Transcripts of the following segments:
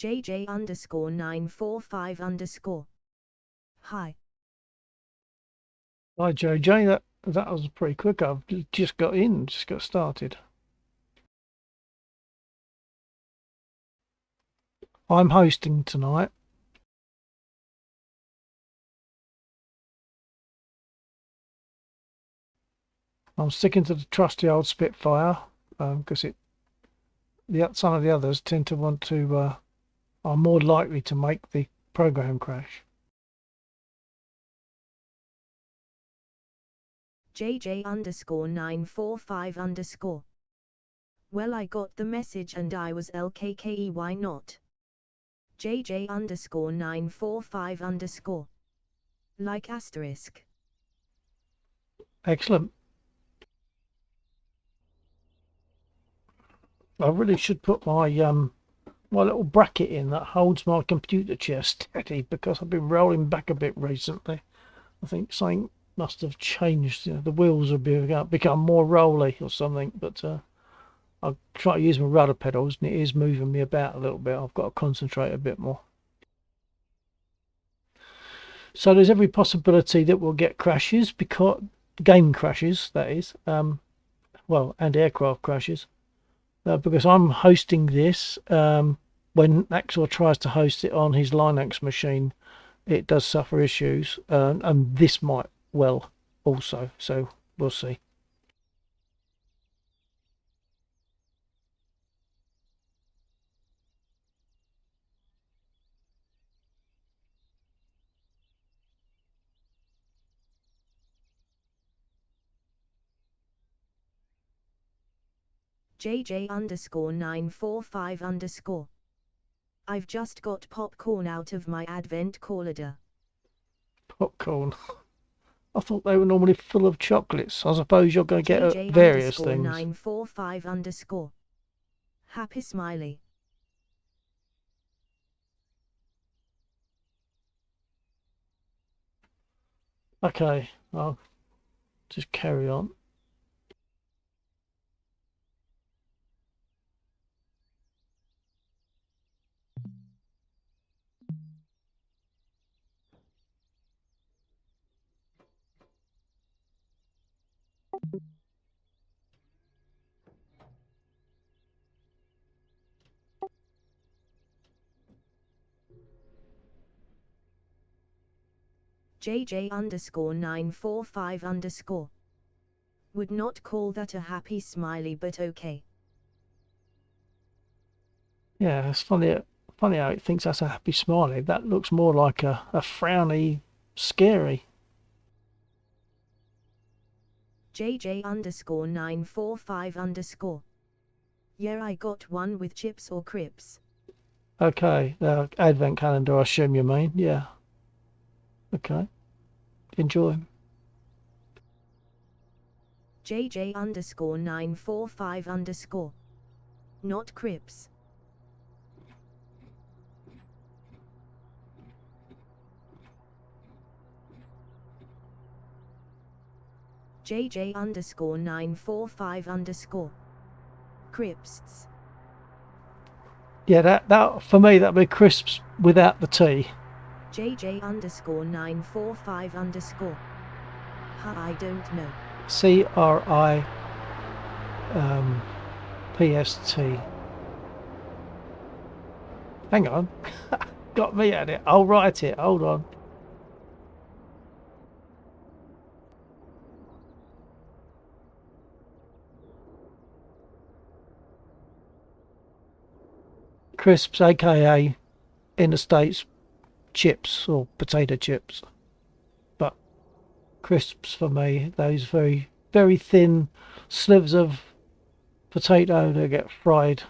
JJ underscore 945 underscore. Hi. Hi JJ, that was pretty quick. I've just got in, just got started. I'm hosting tonight. I'm sticking to the trusty old Spitfire because some of the others tend to want to are more likely to make the program crash. JJ underscore 945 underscore. Well, I got the message and I was LKKE, why not? JJ underscore 945 underscore. Like asterisk. Excellent. I really should put my my little bracket in that holds my computer chair steady because I've been rolling back a bit recently. I think something must have changed. You know, the wheels have become more rolly or something. But I try to use my rudder pedals, and it is moving me about a little bit. I've got to concentrate a bit more. So there's every possibility that we'll get crashes, because game crashes, that is. Well, and aircraft crashes. Because I'm hosting this. When Axel tries to host it on his Linux machine, it does suffer issues, and this might well also, so we'll see. JJ underscore 945 underscore. I've just got popcorn out of my advent calendar. Popcorn. I thought they were normally full of chocolates. I suppose you're going to get JJ various underscore things. 945 underscore. Happy smiley. Okay, I'll just carry on. JJ underscore 945 underscore. Would not call that a happy smiley, but okay. Yeah, it's funny how it thinks that's a happy smiley. That looks more like a frowny, scary. JJ underscore 945 underscore. Yeah, I got one with chips or crips. Okay, the advent calendar, I assume you mean. Yeah. Okay. Enjoy. JJ underscore 945 underscore. Not crips. JJ underscore 945 underscore. Crips. Yeah, that for me that'd be crisps without the T. JJ underscore 945 underscore. I don't know. CRI PST. Hang on. Got me at it. I'll write it. Hold on. Crisps, aka in the States, chips or potato chips. But crisps for me, those very, very thin slivers of potato that get fried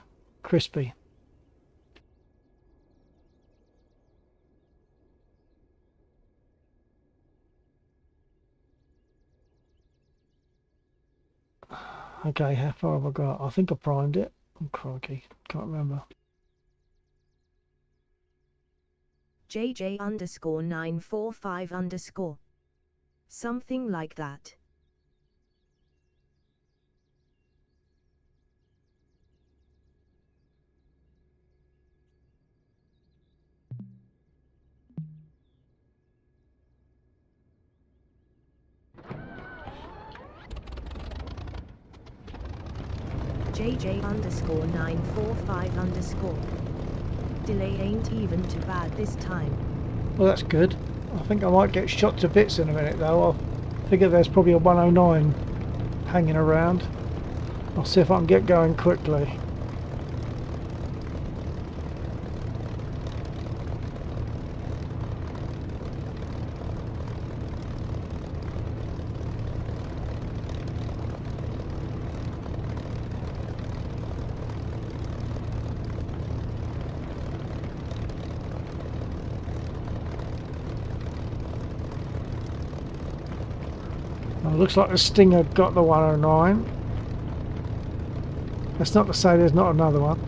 crispy. Okay, how far have I got? I think I primed it. Oh, crikey, can't remember. JJ underscore 945 underscore. Something like that. JJ underscore 945 underscore. Delay ain't even too bad this time. Well, that's good. I think I might get shot to bits in a minute though. I figure there's probably a 109 hanging around. I'll see if I can get going quickly. Well, looks like the Stinger got the 109. That's not to say there's not another one.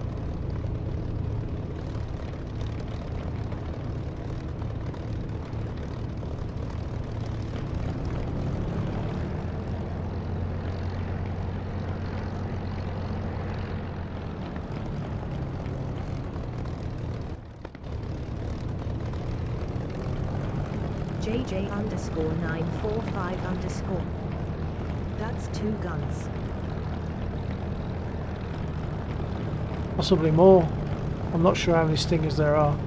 JJ underscore 945 underscore. That's 2 guns. Possibly more. I'm not sure how many Stingers there are.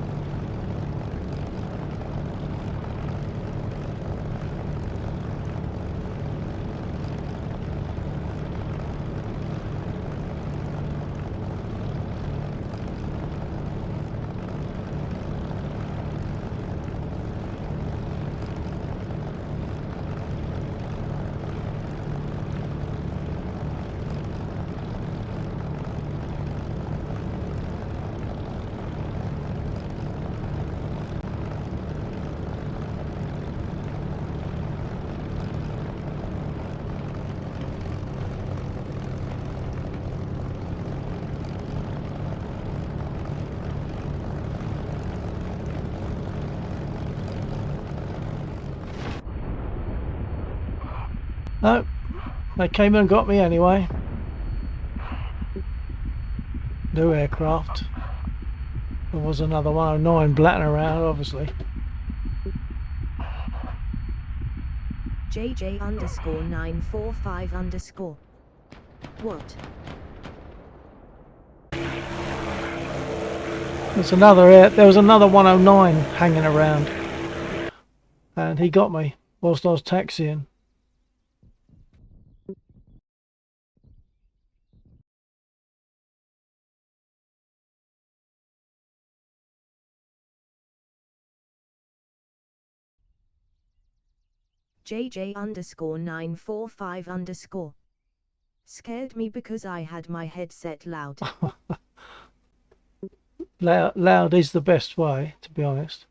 No, they came and got me anyway. New aircraft. There was another 109 blatting around, obviously. JJ underscore 945 underscore. What? There was another 109 hanging around, and he got me whilst I was taxiing. JJ underscore 945 underscore. Scared me because I had my headset loud. Loud is the best way, to be honest.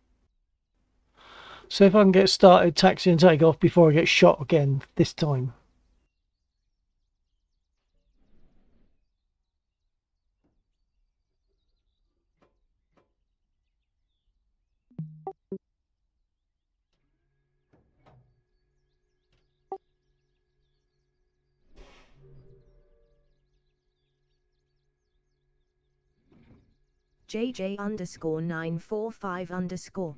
See if I can get started taxi and take off before I get shot again this time. JJ underscore 945 underscore.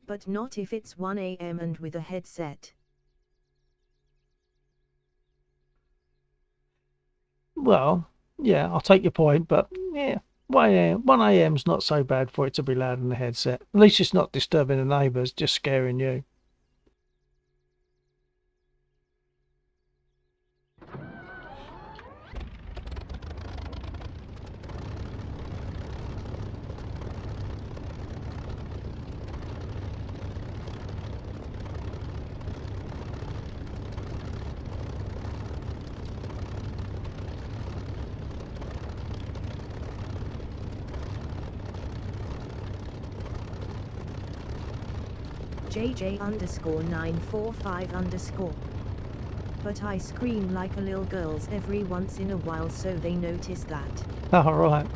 But not if it's 1 AM and with a headset. Well, yeah, I'll take your point, but yeah, 1 AM's not so bad for it to be loud in the headset. At least it's not disturbing the neighbours, just scaring you. JJ underscore 945 underscore. But I scream like a little girl's every once in a while, so they notice that. Oh, right.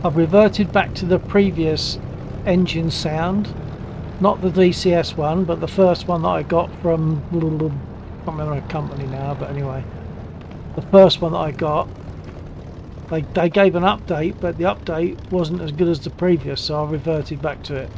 I've reverted back to the previous engine sound, not the DCS one, but the first one that I got from, I can't remember the company now, but anyway, the first one that I got They gave an update, but the update wasn't as good as the previous, so I reverted back to it.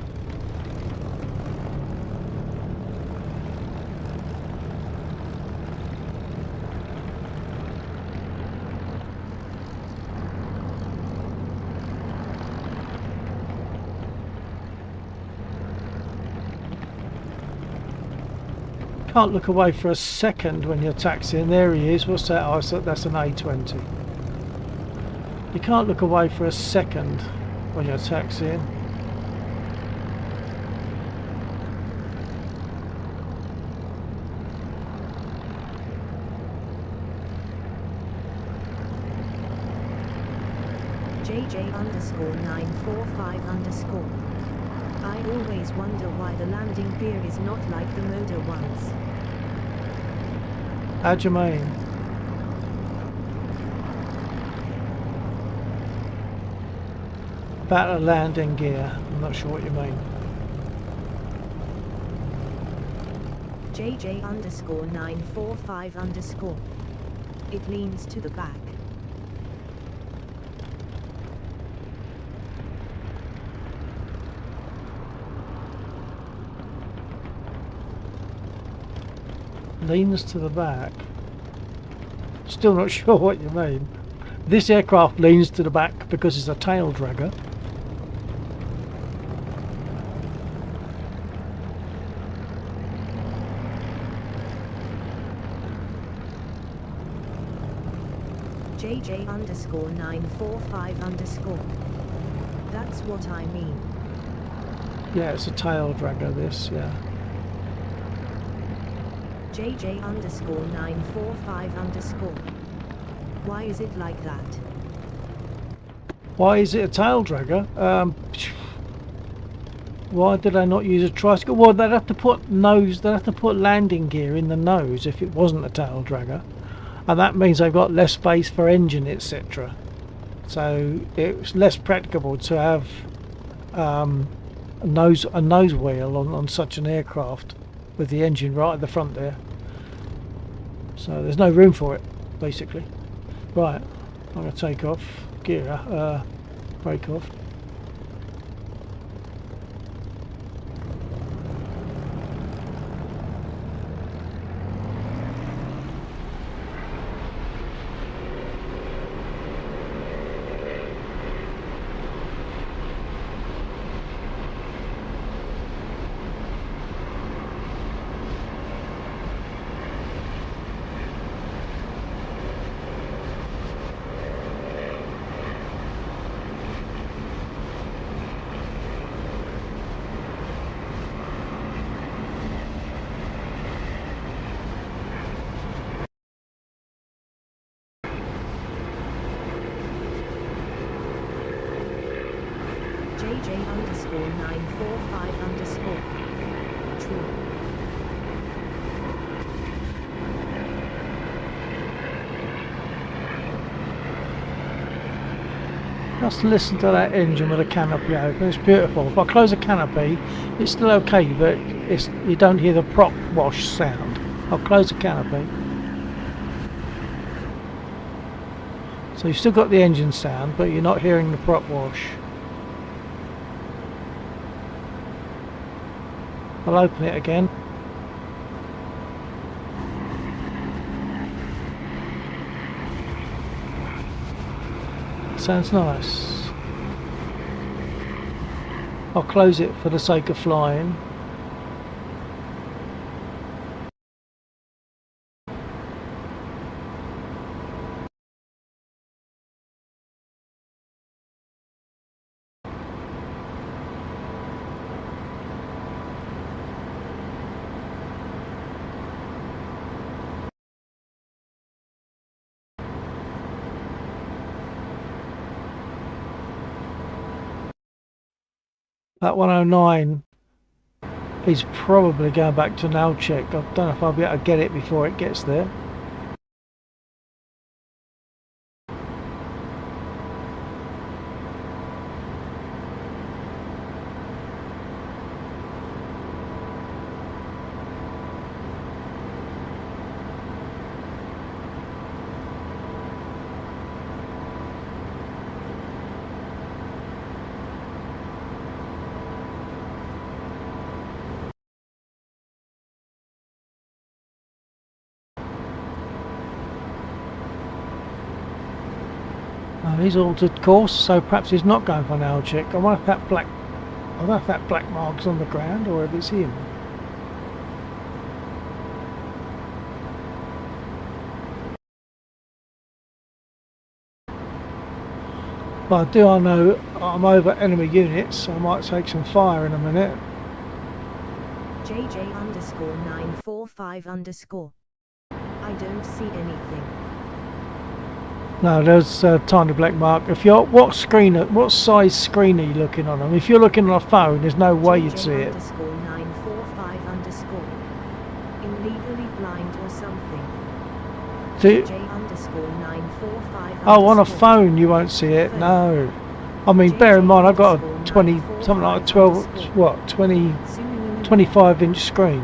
Can't look away for a second when you're taxiing. There he is. What's that? Oh, so that's an A20. You can't look away for a second when you're taxiing. JJ_945_. I always wonder why the landing gear is not like the motor ones. How do you mean? About a landing gear. I'm not sure what you mean. JJ_945_. It leans to the back. Leans to the back. Still not sure what you mean. This aircraft leans to the back because it's a tail dragger. JJ_945_. That's what I mean. Yeah, it's a tail dragger, this, yeah. JJ_945_. Why is it like that? Why is it a tail dragger? Why did I not use a tricycle? Well, they'd have to put landing gear in the nose if it wasn't a tail dragger, and that means they've got less space for engine, etc. So it's less practicable to have a nose wheel on such an aircraft with the engine right at the front there. So there's no room for it, basically. Right, I'm going to take off, brake off. JJ_945_. True. Just listen to that engine with the canopy open. It's beautiful. If I close the canopy, it's still okay, but you don't hear the prop wash sound. I'll close the canopy. So you've still got the engine sound, but you're not hearing the prop wash. I'll open it again. Sounds nice. I'll close it for the sake of flying. That 109 is probably going back to null check. I don't know if I'll be able to get it before it gets there. He's altered course, so perhaps he's not going for an owl check. I wonder if that black, I don't know if that black mark's on the ground or if it's him. But I know I'm over enemy units, so I might take some fire in a minute. JJ_945_. I don't see anything. No, there's a tiny black mark. If you're what size screen are you looking on them? If you're looking on a phone, there's no way you'd see it. JJ_945_. Illegally blind or something. Do, JJ_945_. oh, on a phone you won't see it. No. I mean, bear in mind I've got a 20, something like a 12, what, 20, 25-inch screen.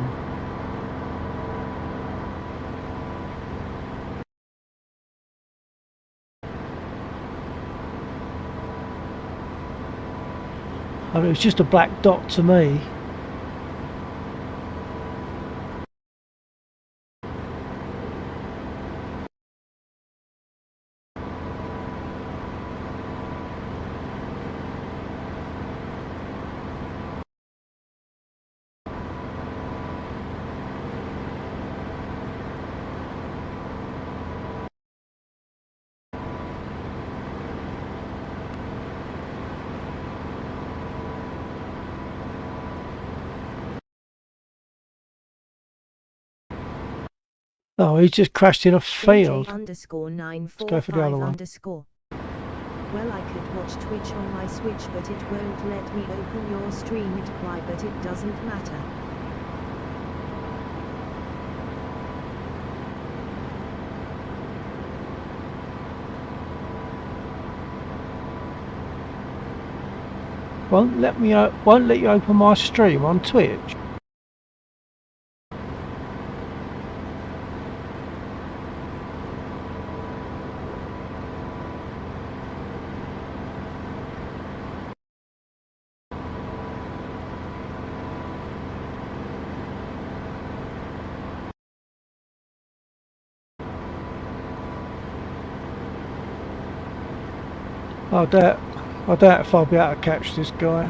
I mean, it's just a black dot to me. Oh, he's just crashed in a field. Let's go for the other one. Well, I could watch Twitch on my Switch, but it won't let me open your stream. Why? But it doesn't matter. Won't let you open my stream on Twitch. I doubt if I'll be able to catch this guy.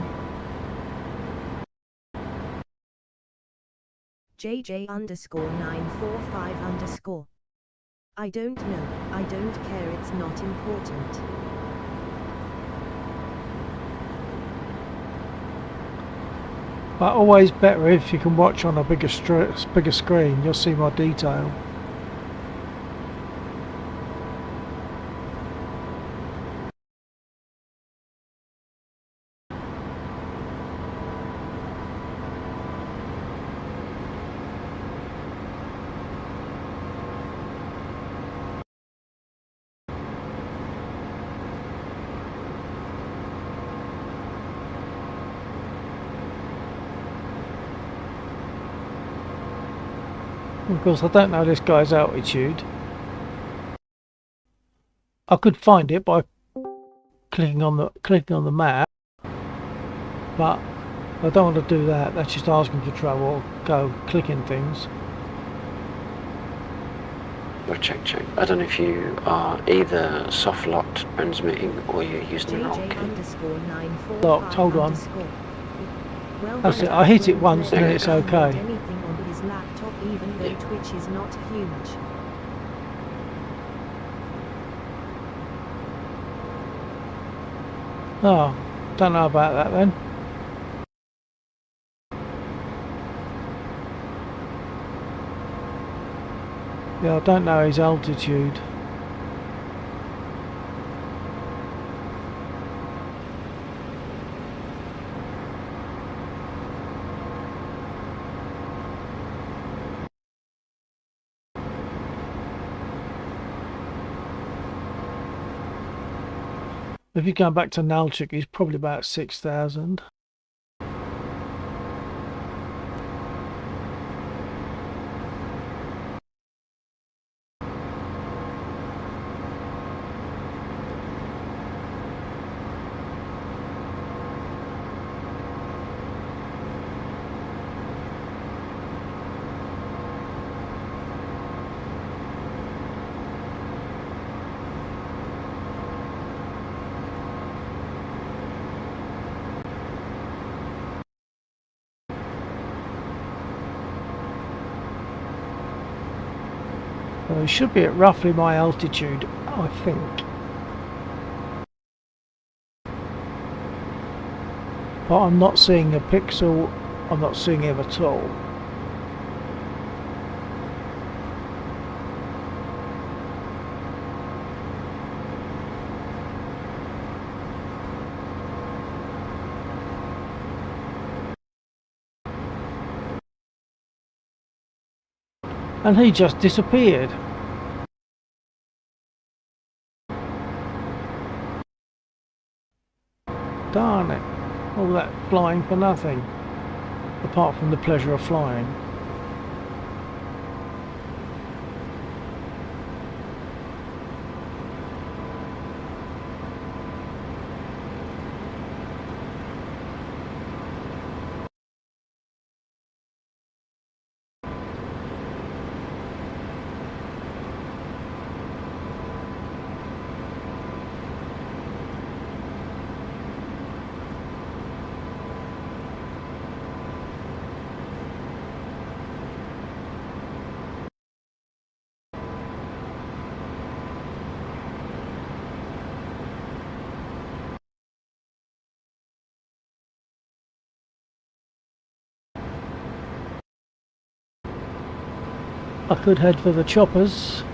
JJ_945_. I don't know, I don't care, it's not important. But always better if you can watch on a bigger screen, you'll see more detail. Of course, I don't know this guy's altitude. I could find it by clicking on the map, but I don't want to do that. That's just asking for trouble. Go clicking things. Well, check. I don't know if you are either soft locked transmitting or you're using the wrong key. Locked. Hold on. That's it. I hit it once and then it's okay. Even though Twitch is not huge. Oh, don't know about that then. Yeah, I don't know his altitude. If you're going back to Nalchik, he's probably about 6,000. Well, it should be at roughly my altitude, I think. But I'm not seeing a pixel, I'm not seeing him at all. And he just disappeared. Darn it. All that flying for nothing. Apart from the pleasure of flying. I could head for the choppers.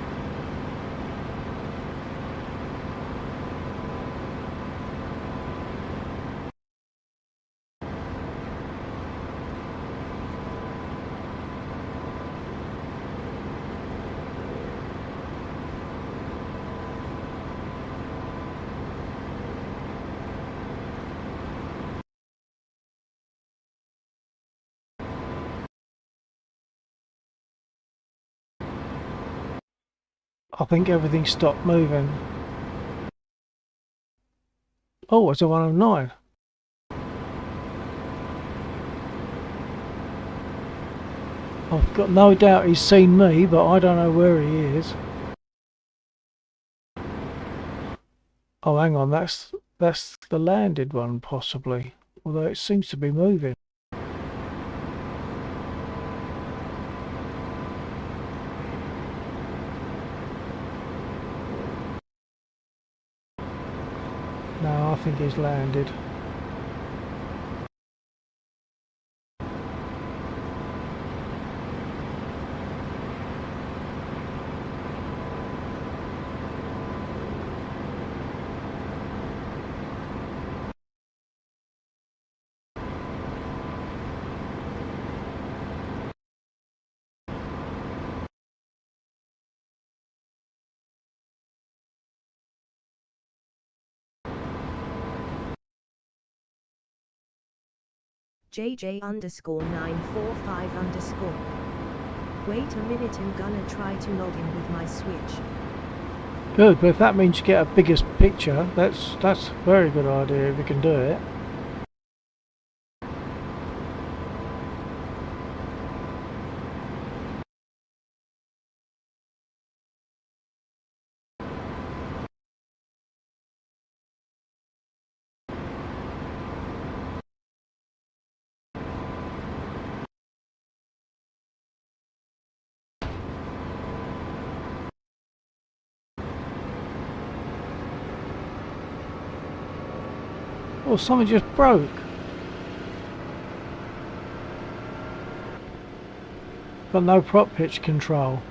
I think everything stopped moving. Oh, it's a 109. I've got no doubt he's seen me, but I don't know where he is. Oh, hang on, that's the landed one, possibly. Although it seems to be moving. No, I think he's landed. JJ_945_. Wait a minute, I'm gonna try to log in with my Switch. Good, but if that means you get a biggest picture, that's a very good idea if you can do it. Oh, something just broke. Got no prop pitch control.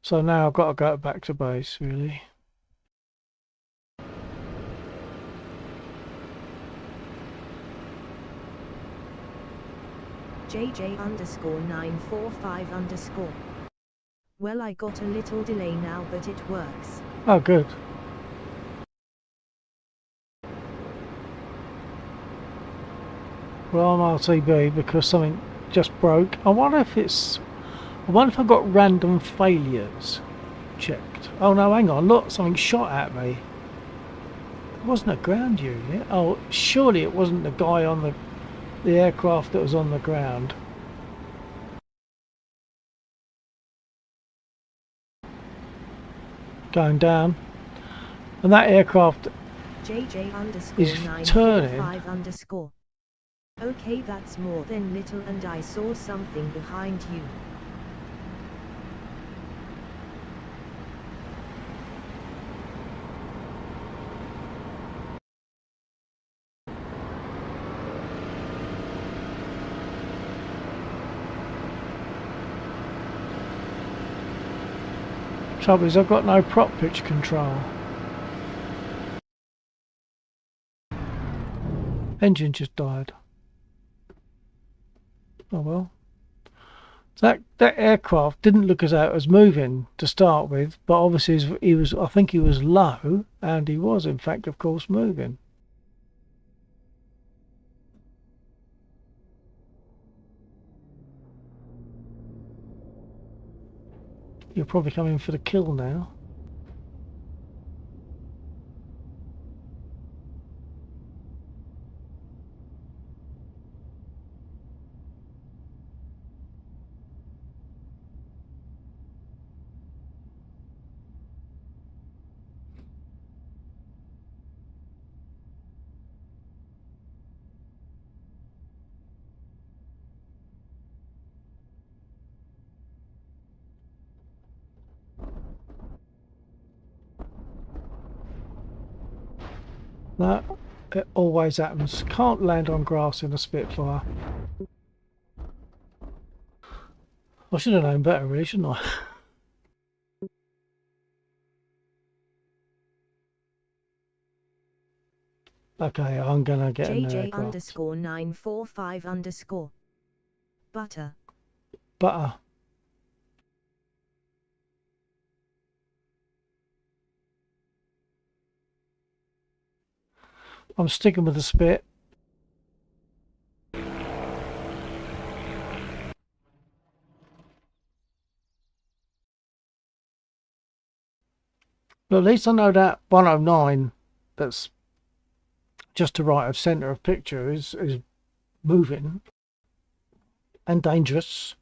So now I've got to go back to base, really. JJ_945_. Well, I got a little delay now, but it works. Oh, good. Well, I'm RTB because something just broke. I wonder if I've got random failures checked. Oh no, hang on, look, something shot at me. It wasn't a ground unit. Oh, surely it wasn't the guy on the aircraft that was on the ground. Going down. And that aircraft is turning. JJ_945_. Okay, that's more than little, and I saw something behind you. Trouble is, I've got no prop pitch control. Engine just died. Oh well. That aircraft didn't look as though it was moving to start with, but obviously he was. I think he was low, and he was, in fact, of course, moving. You're probably coming for the kill now. That it always happens. Can't land on grass in a Spitfire. I should have known better, really, shouldn't I? Okay, I'm gonna get an aircraft. JJ_945_ Butter. Butter. I'm sticking with the Spit. But at least I know that 109 that's just to right of centre of picture is moving and dangerous.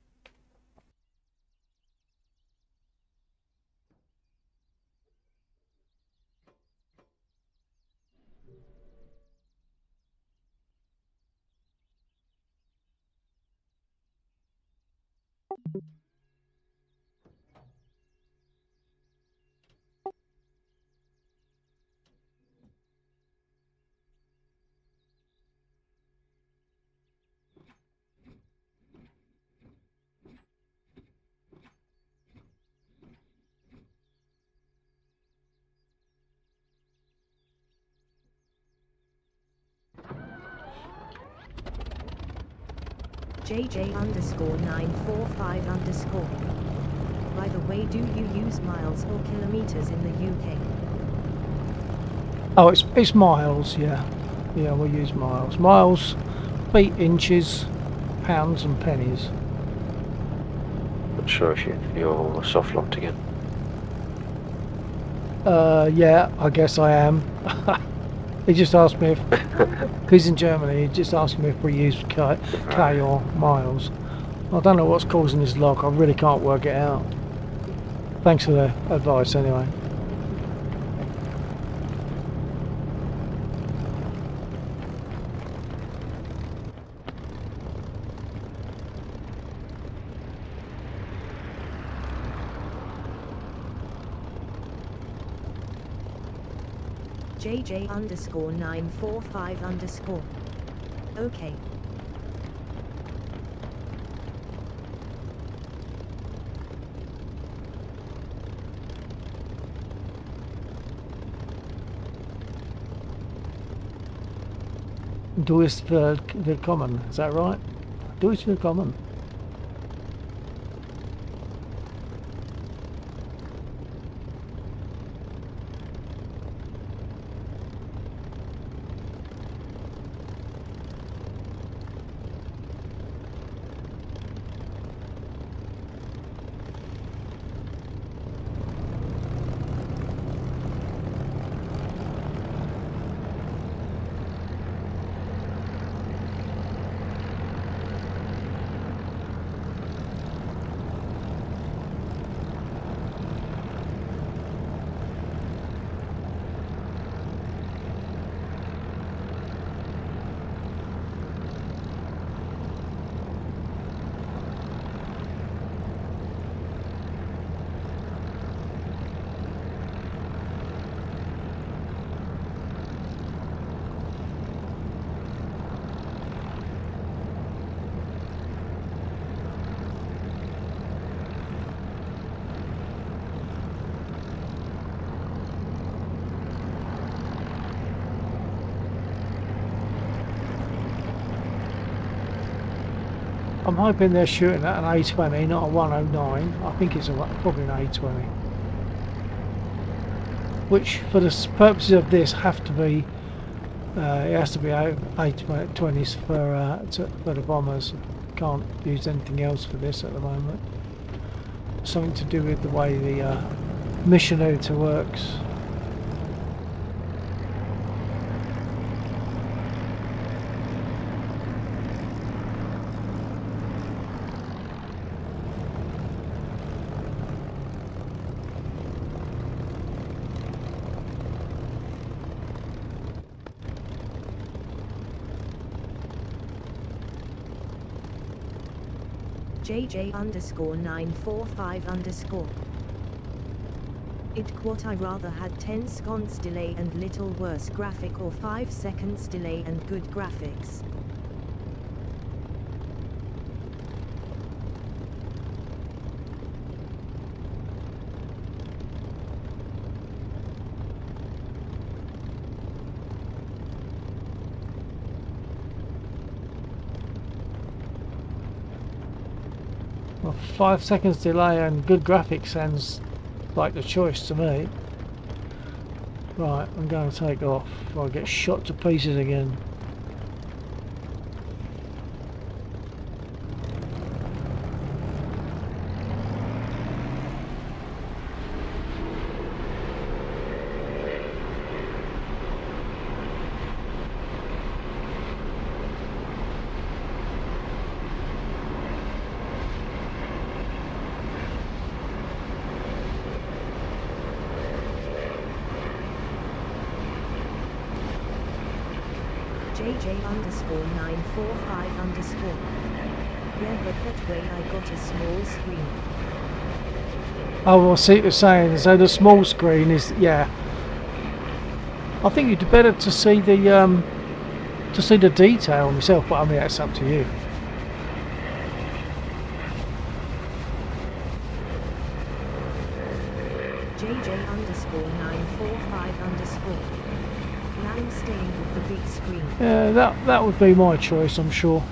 JJ_945_. By the way, do you use miles or kilometers in the UK? Oh, it's miles, yeah. Yeah, we'll use miles. Miles, feet, inches, pounds and pennies. Not sure if you're soft locked again. Yeah, I guess I am. He just asked me if, he's in Germany, he just asked me if we use K or miles. I don't know what's causing this lock, I really can't work it out. Thanks for the advice anyway. JJ_945_. Okay. Du ist willkommen, is that right? Du ist willkommen. I'm hoping they're shooting at an A20, not a 109. I think it's probably an A20. Which, for the purposes of this, have to be. It has to be A20s for the bombers. Can't use anything else for this at the moment. Something to do with the way the mission editor works. JJ_945_. It quote I rather had 10 seconds delay and little worse graphic or 5 seconds delay and good graphics. Well, 5 seconds delay and good graphics sounds like the choice to me. Right, I'm going to take off before I get shot to pieces again. JJ_945_. Yeah, but that way I got a small screen. Oh, I see what you're saying. So the small screen is, yeah. I think you'd better to see the detail myself, but I mean that's up to you. JJ_945_. Now I'm staying with the big screen. Yeah, that would be my choice, I'm sure.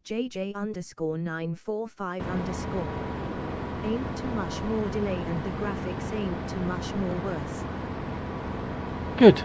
JJ_945_. Ain't too much more delay and the graphics ain't too much more worse. Good.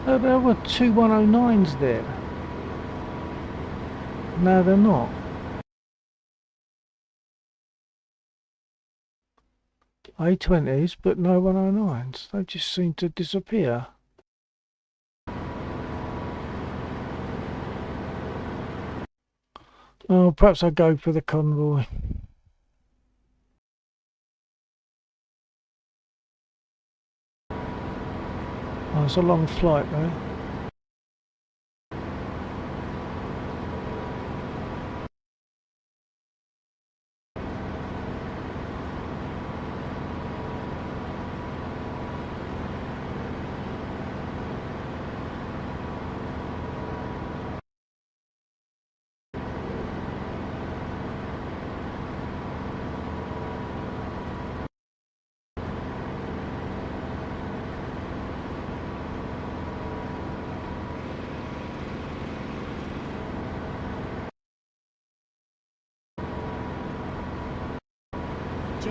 Oh, there were two 109s there. No, they're not. A20s, but no 109s. They just seem to disappear. Oh, perhaps I'll go for the convoy. Oh, it's a long flight though.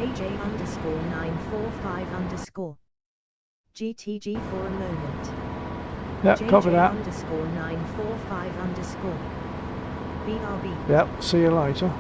JJ underscore 945 underscore. GTG for a moment. Yep, copy JJ that. underscore 945 underscore. BRB. Yep, see you later.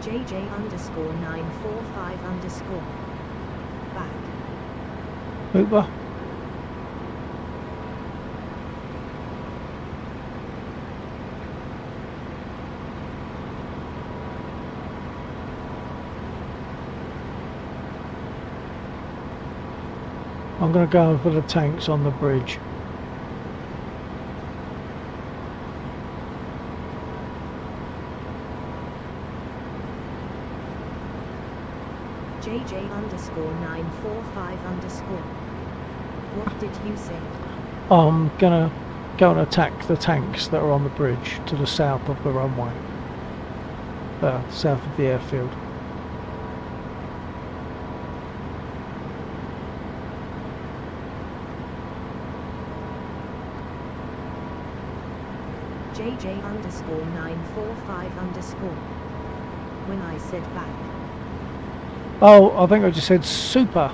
JJ underscore 945 underscore. Back. Uber. I'm going to go for the tanks on the bridge. JJ underscore 945 underscore. What did you say? I'm going to go and attack the tanks that are on the bridge to the south of the runway. South of the airfield. JJ underscore 945 underscore. When I said back. Oh, I think I just said super.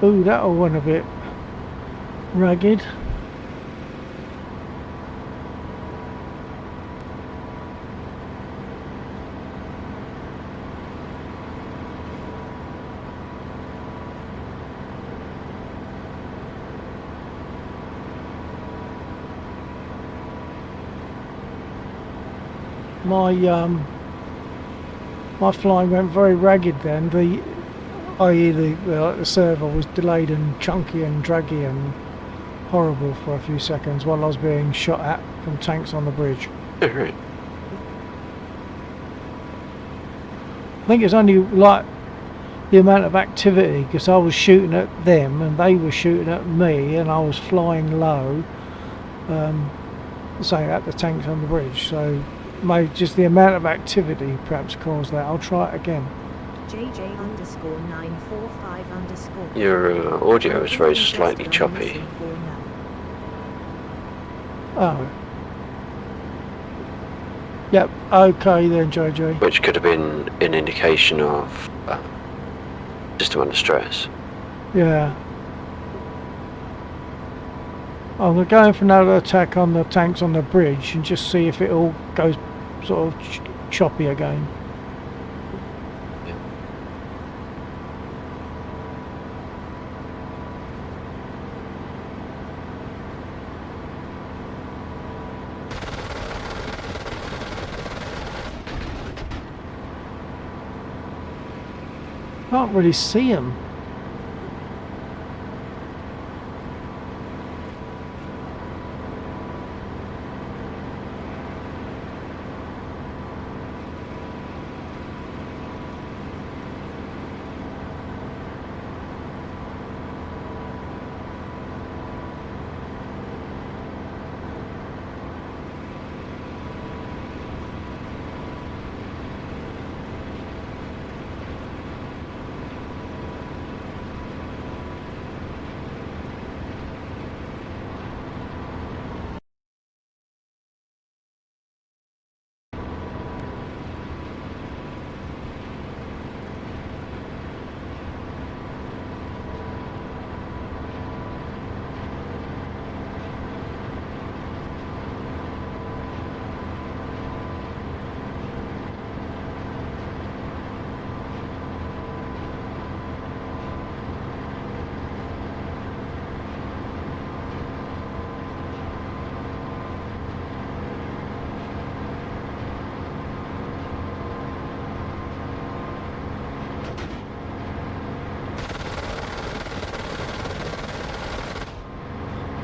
Ooh, that all went a bit ragged. My flying went very ragged then. I.e. the server was delayed and chunky and draggy and horrible for a few seconds while I was being shot at from tanks on the bridge. Right. I think it's only like the amount of activity, because I was shooting at them and they were shooting at me and I was flying low, say at the tanks on the bridge, so maybe just the amount of activity perhaps caused that. I'll try it again. JJ underscore 945 underscore. Your audio is very slightly choppy. Oh. Yep, okay then, JJ. Which could have been an indication of system under stress. Yeah. I'm going to go in for another attack on the tanks on the bridge and just see if it all goes sort of choppy again. Can't really see them.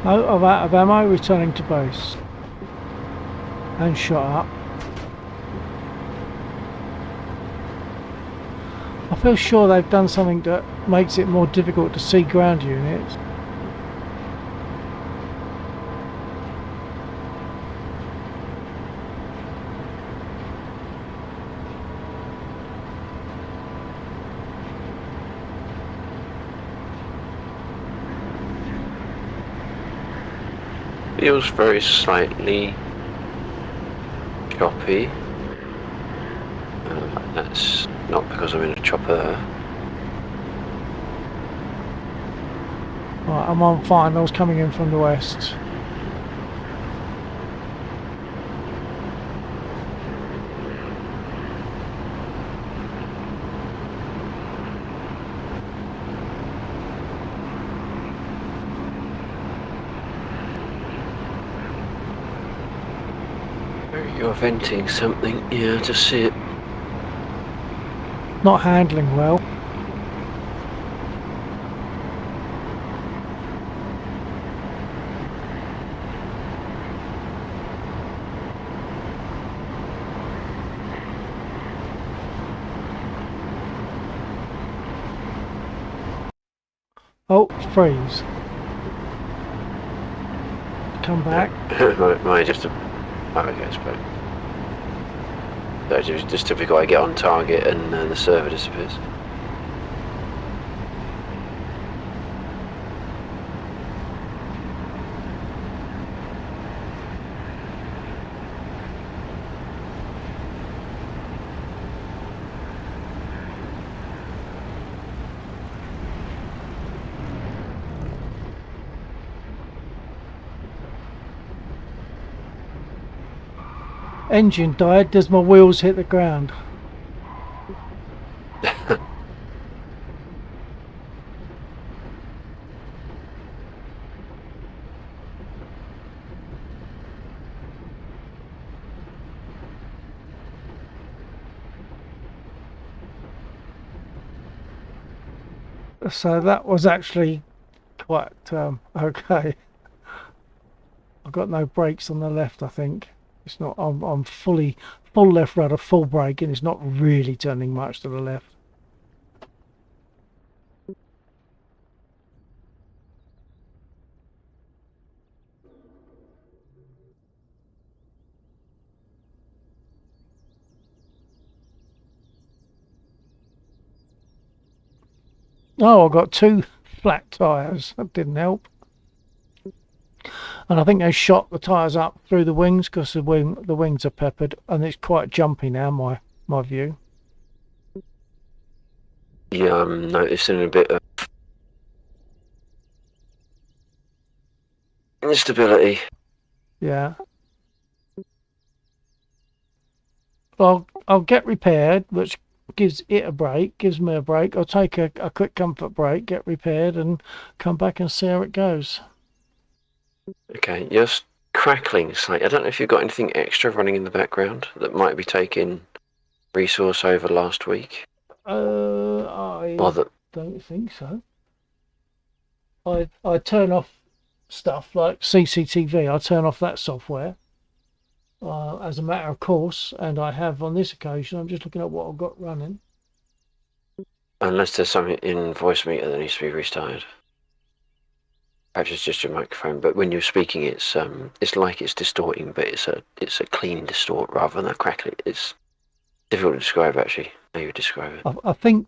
Out of ammo, returning to base. And shot up. I feel sure they've done something that makes it more difficult to see ground units. Feels very slightly choppy. That's not because I'm in a chopper. Right, I'm on finals coming in from the west. You're venting something, yeah, to see it. Not handling well. Oh, freeze. Come back. Might just oh, okay, it's back. So just typically I get on target and the server disappears. Engine died. Does my wheels hit the ground? So that was actually quite okay. I've got no brakes on the left, I think. It's not. I'm full left rudder, full brake, and it's not really turning much to the left. Oh, I got two flat tyres. That didn't help. And I think they shot the tyres up through the wings because the wings are peppered, and it's quite jumpy now. My view. Yeah, I'm noticing a bit of instability. Yeah. I'll get repaired, which gives it a break, gives me a break. I'll take a quick comfort break, get repaired, and come back and see how it goes. Okay, just crackling slightly. I don't know if you've got anything extra running in the background that might be taking resource over last week. I Well, the, don't think so. I turn off stuff like CCTV. I turn off that software as a matter of course, and I have on this occasion. I'm just looking at what I've got running. unless there's something in voice meter that needs to be restarted. Perhaps it's just your microphone, but when you're speaking, it's like it's distorting, but it's a clean distort rather than a crackle. It's difficult to describe actually. How you would describe it? I think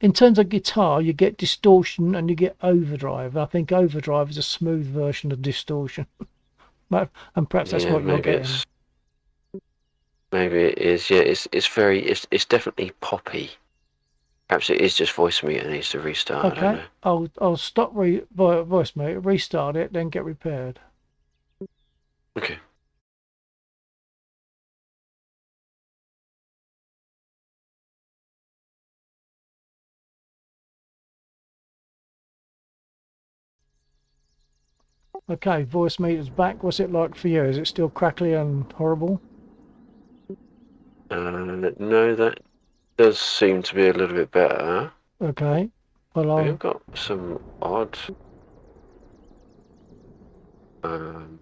in terms of guitar, you get distortion and you get overdrive. I think overdrive is a smooth version of distortion, and perhaps that's Yeah, what you're maybe getting. maybe it is. Yeah, it's definitely poppy. Perhaps it is just voice meter needs to restart. I don't Okay, know. I'll stop voice meter, restart it, then get repaired. Okay. Okay, voice meter's back. What's it like for you? Is it still crackly and horrible? No, that does seem to be a little bit better. Okay, well We've got some odd. Um,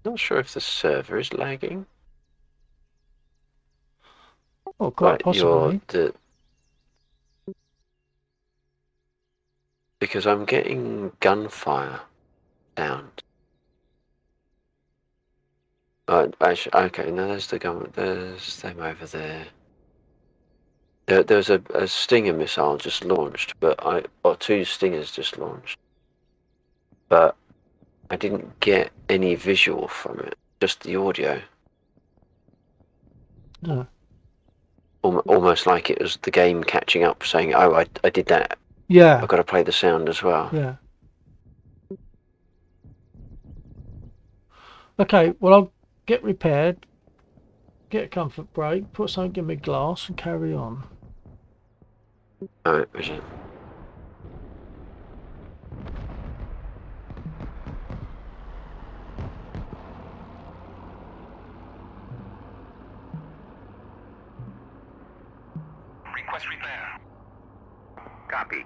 Not sure if the server is lagging, quite but possibly. because I'm getting gunfire sound. Actually, okay, no, there's the gun. There's them over there. There was a Stinger missile just launched, or two Stingers just launched, but I didn't get any visual from it, just the audio. No. Almost like it was the game catching up, saying, "Oh, I did that. Yeah, I've got to play the sound as well." yeah. Okay, well I'll get repaired, get a comfort break, put something in my glass and carry on. Alright, Richard. Request repair. Copy.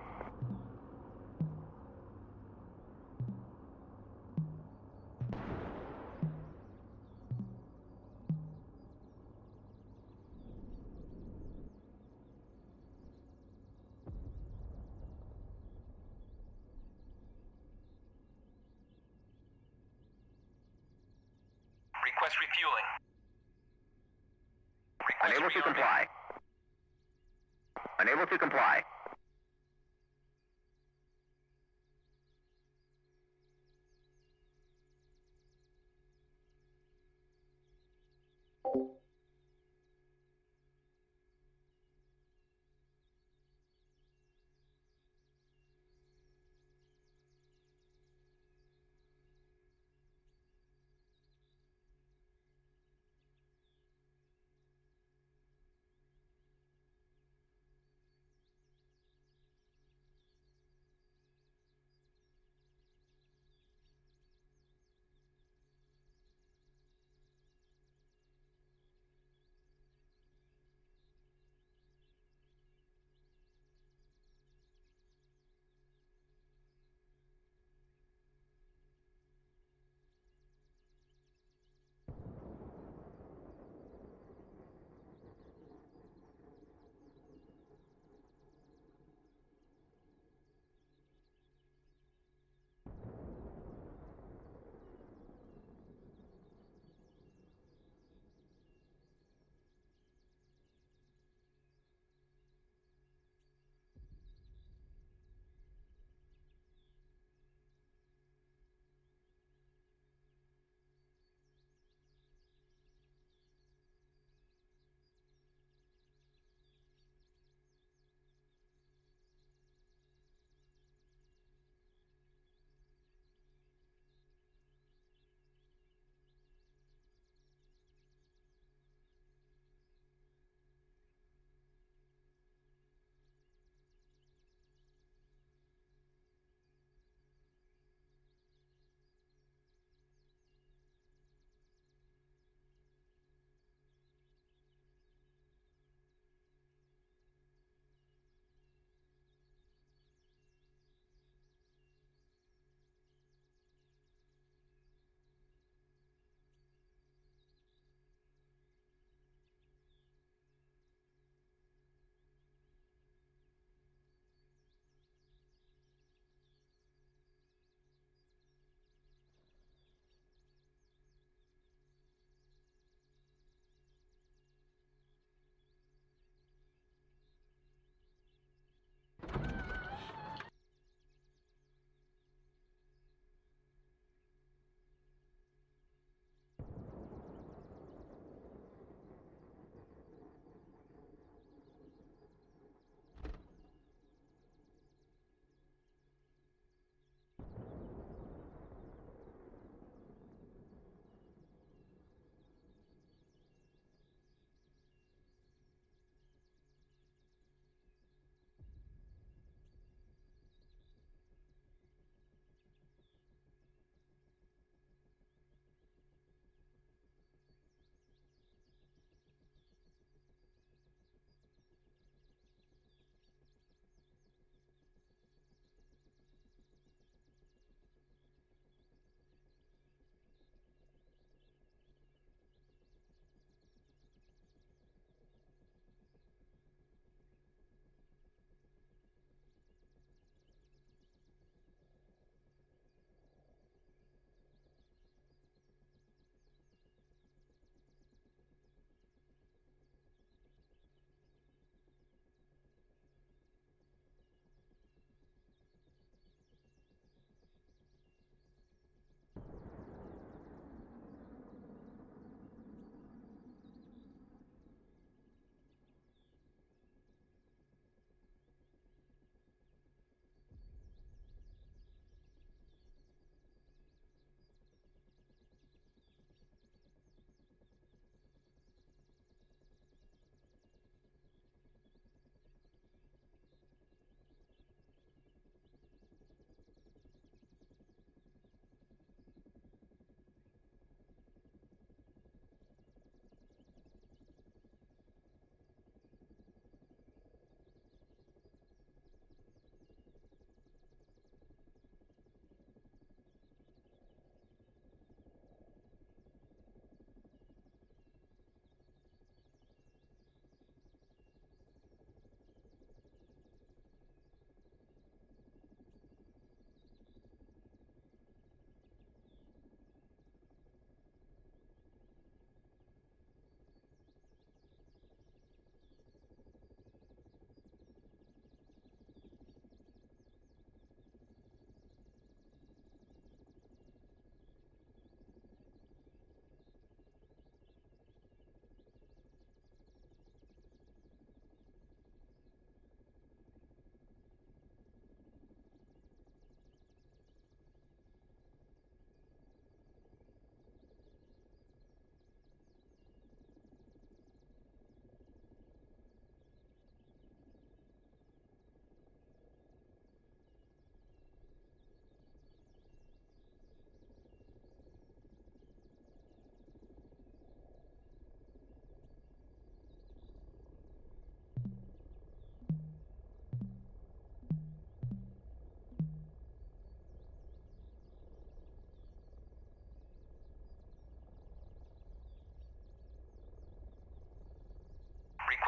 Request refueling. Request Unable to comply. Unable to comply.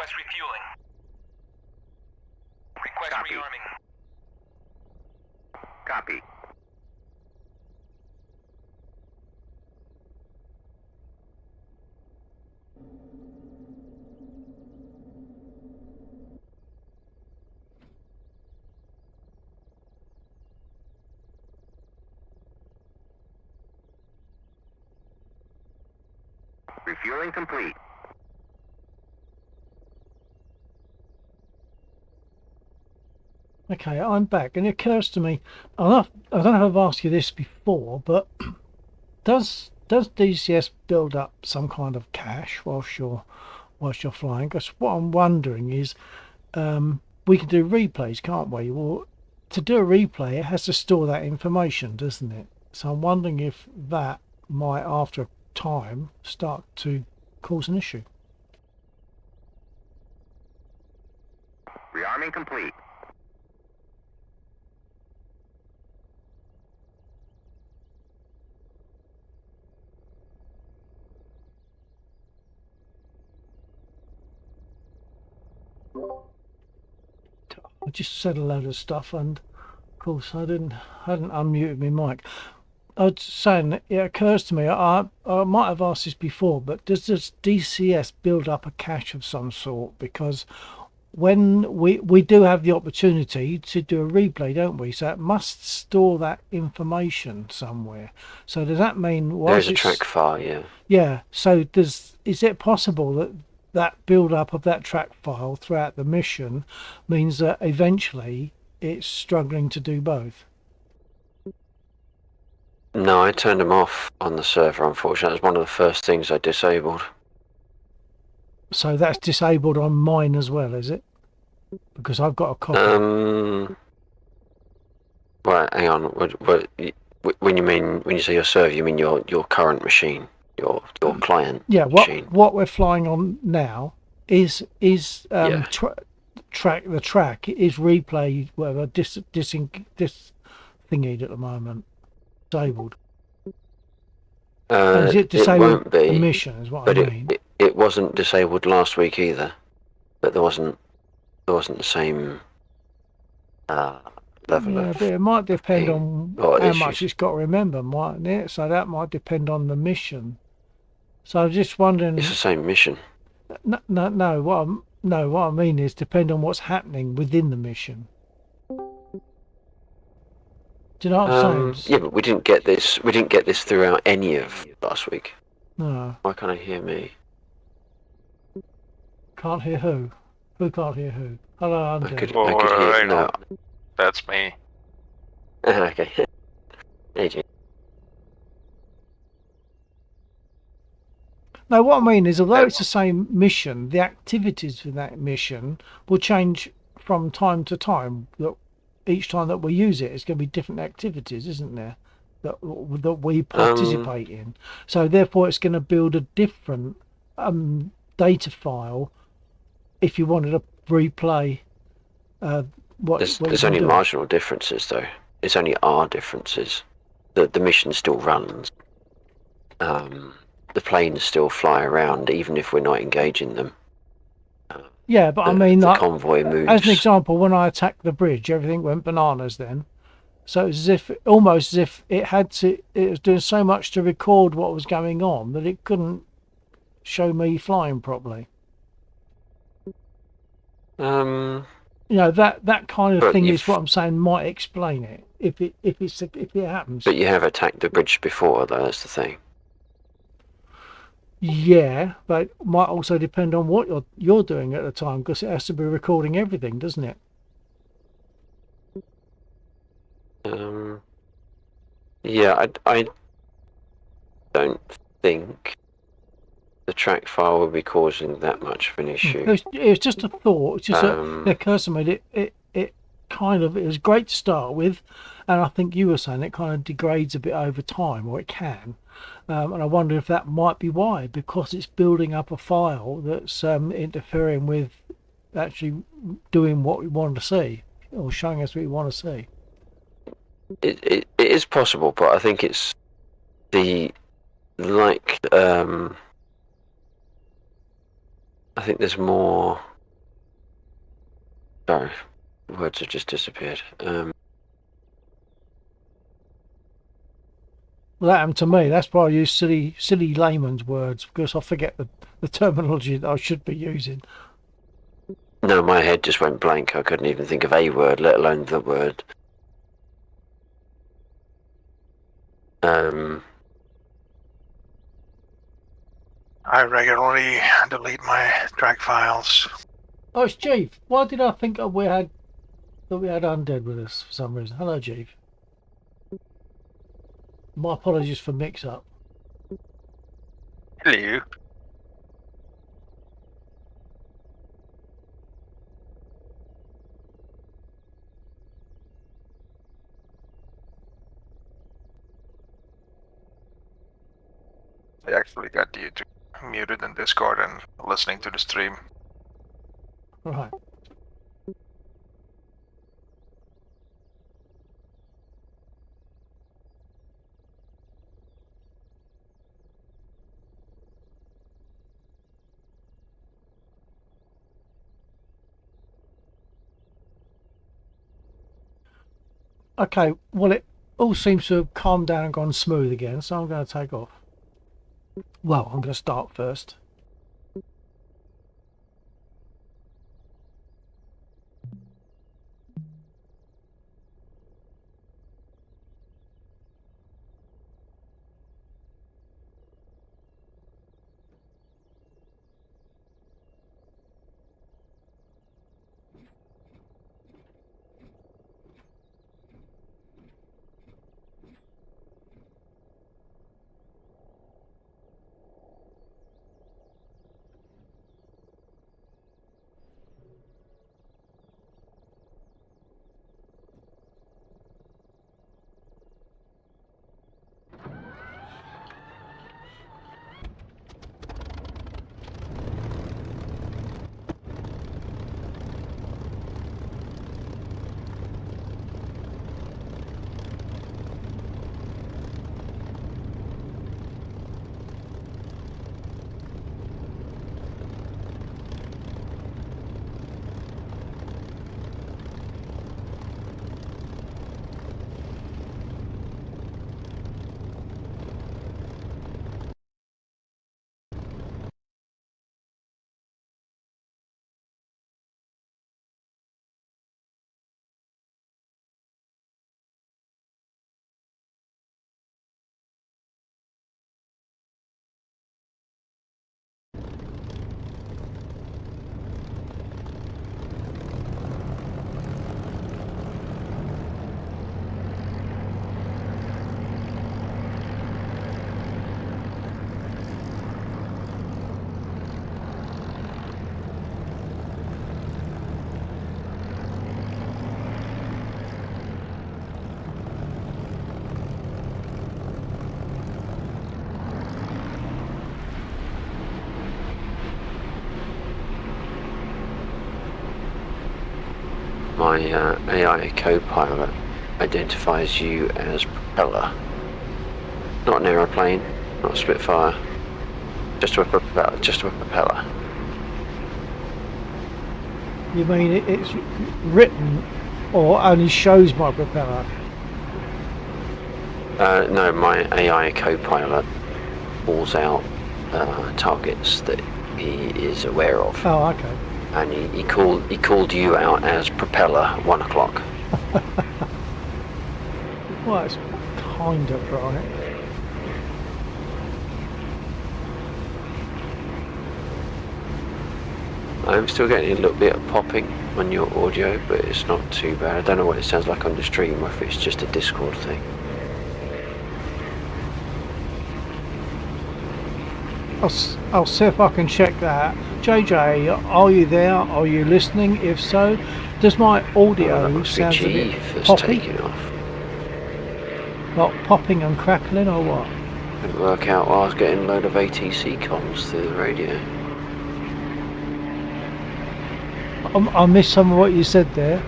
Request refueling. Request rearming. Copy. Refueling complete. Okay, I'm back, and it occurs to me, I don't know if I've asked you this before, but does DCS build up some kind of cache whilst you're flying? Because what I'm wondering is, we can do replays, can't we? Well, to do a replay, it has to store that information, doesn't it? So I'm wondering if that might, after time, start to cause an issue. Rearming complete. I just said a load of stuff, and of course I hadn't unmuted my mic. I was saying, it occurs to me, I might have asked this before, but does this DCS build up a cache of some sort? Because when we do have the opportunity to do a replay, don't we? So it must store that information somewhere. So does that mean There's a track file, yeah. Yeah. So is it possible that that build up of that track file throughout the mission means that eventually it's struggling to do both? No, I turned them off on the server, unfortunately. That was one of the first things I disabled. So that's disabled on mine as well, is it? Because I've got a copy. Right, hang on. When you say your server, you mean your current machine, your client? Yeah. Machine. What we're flying on now is Yeah. track. The track is replay, whatever, dis thingied at the moment. Disabled. And is it disabled? It won't be. The mission is what but I mean. It wasn't disabled last week either. But there wasn't the same level Yeah, of. but it might depend on how issues. much it's got to remember, mightn't it? So that might depend on the mission. So I'm just wondering. It's the same mission. No. What I mean is depend on what's happening within the mission. Do you know what I'm saying? Yeah, but we didn't get this. We didn't get this throughout any of last week. No. Why can't I hear me? Can't hear who? Who can't hear who? Hello, I'm I dead. could hear. No. That's me. Okay. Hey, Jim. No, what I mean is, although it's the same mission, the activities for that mission will change from time to time. That each time that we use it, it's going to be different activities, isn't there? That we participate in. So therefore, it's going to build a different data file if you wanted to replay. There's only marginal differences, though. It's only our differences. The mission still runs. The planes still fly around, even if we're not engaging them. Yeah, but I mean, the convoy moves. As an example, when I attacked the bridge, everything went bananas then. So it's almost as if it was doing so much to record what was going on that it couldn't show me flying properly. You know, that kind of thing is what I'm saying might explain it if it happens. But you have attacked the bridge before, though. That's the thing. Yeah, but it might also depend on what you're doing at the time, because it has to be recording everything, doesn't it? Yeah, I don't think the track file will be causing that much of an issue. It was just a thought. It's just it occurs to me that it was great to start with, and I think you were saying it kind of degrades a bit over time, or it can. And I wonder if that might be why, because it's building up a file that's interfering with actually doing what we want to see, or showing us what we want to see. It is possible, but I think it's I think there's more Sorry, words have just disappeared. Well, that happened to me. That's why I use silly layman's words, because I forget the terminology that I should be using. No, my head just went blank. I couldn't even think of a word, let alone the word. I regularly delete my track files. Oh, it's Chief. Why did I think we had Undead with us for some reason? Hello, Chief. My apologies for mix-up. Hello. I actually got you muted in Discord and listening to the stream. Right. Okay, well, it all seems to have calmed down and gone smooth again, so I'm going to take off. Well, I'm going to start first. My AI co-pilot identifies you as propeller. Not an aeroplane, not a Spitfire, just a propeller. You mean it's written or only shows my propeller? No, my AI co-pilot calls out targets that he is aware of. Oh, okay. And he called you out as propeller 1 o'clock. Well, it's kind of right. I'm still getting a little bit of popping on your audio, but it's not too bad. I don't know what it sounds like on the stream, or if it's just a Discord thing. I'll see if I can check that. JJ, are you there? Are you listening? If so, does my audio sound a bit poppy? Taken off. Like popping and crackling or what? Couldn't work out while I was getting a load of ATC comms through the radio. I missed some of what you said there.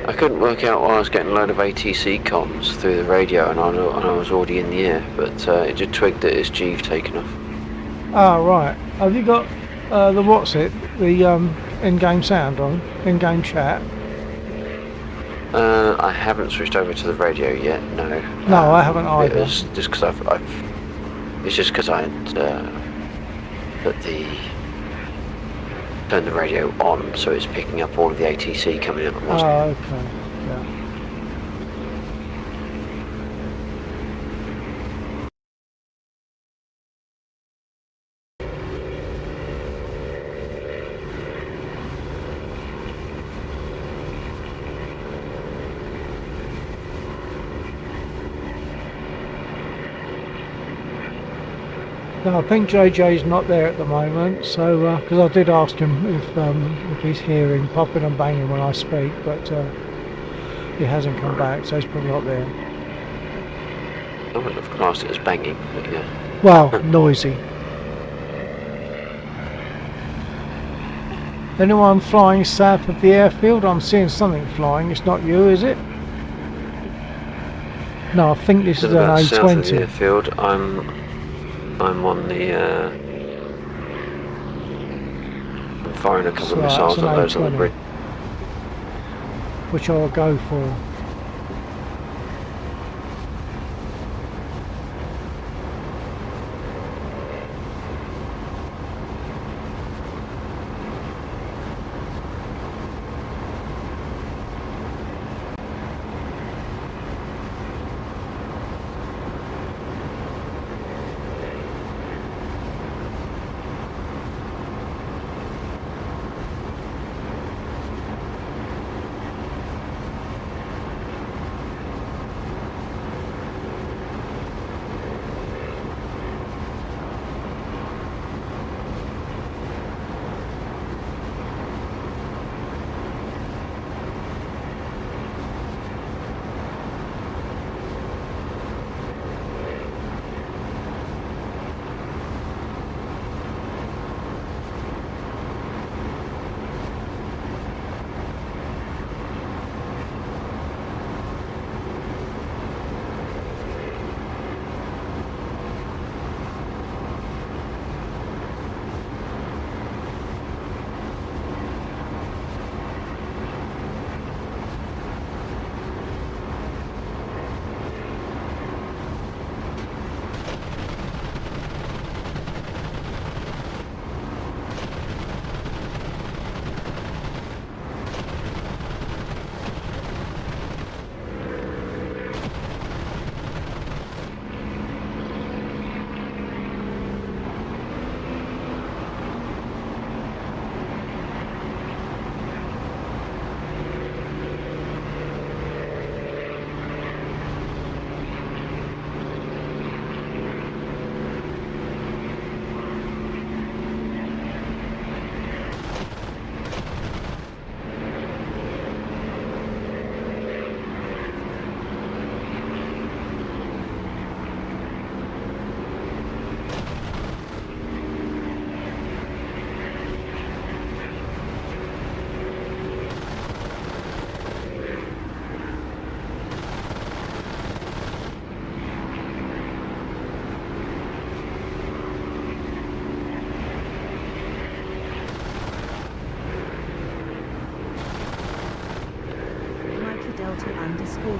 I couldn't work out while I was getting a load of ATC comms through the radio, and I was already in the air, but it just twigged that it's Jeeve taken off. Ah, right. Have you got the what's it? The in-game sound on? In-game chat? I haven't switched over to the radio yet. No. No, I haven't It either. was just because it's just because I had turned the radio on, so it's picking up all of the ATC coming in. Oh, okay. Yeah. No, I think JJ's not there at the moment, so because I did ask him if he's hearing popping and banging when I speak, but he hasn't come back, so he's probably not there. I wouldn't have classed it as banging, but yeah. Well, noisy. Anyone flying south of the airfield? I'm seeing something flying. It's not you, is it? No, I think this is an About south of the A20. airfield, I'm on the. I'm firing a couple of That's right, missiles it's an at those on the A20. bridge. Which I'll go for.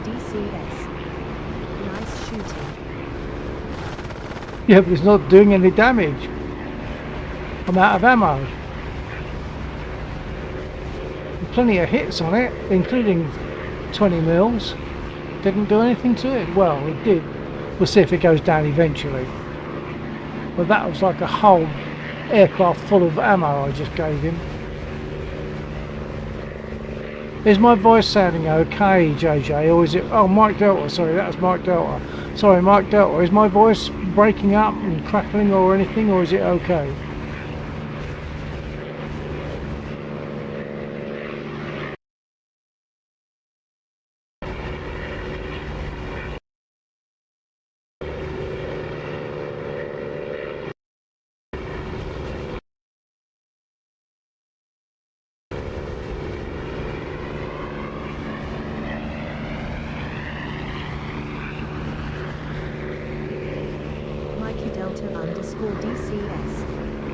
DCS. Nice shooting. Yeah, but it's not doing any damage. I'm out of ammo. Plenty of hits on it, including 20 mils. Didn't do anything to it. Well, it did. We'll see if it goes down eventually. But that was like a whole aircraft full of ammo I just gave him. Is my voice sounding okay, JJ, or is it... Oh, Mike Delta, sorry, that was Mike Delta. Sorry, Mike Delta, is my voice breaking up and crackling or anything, or is it okay? Delta _DCS.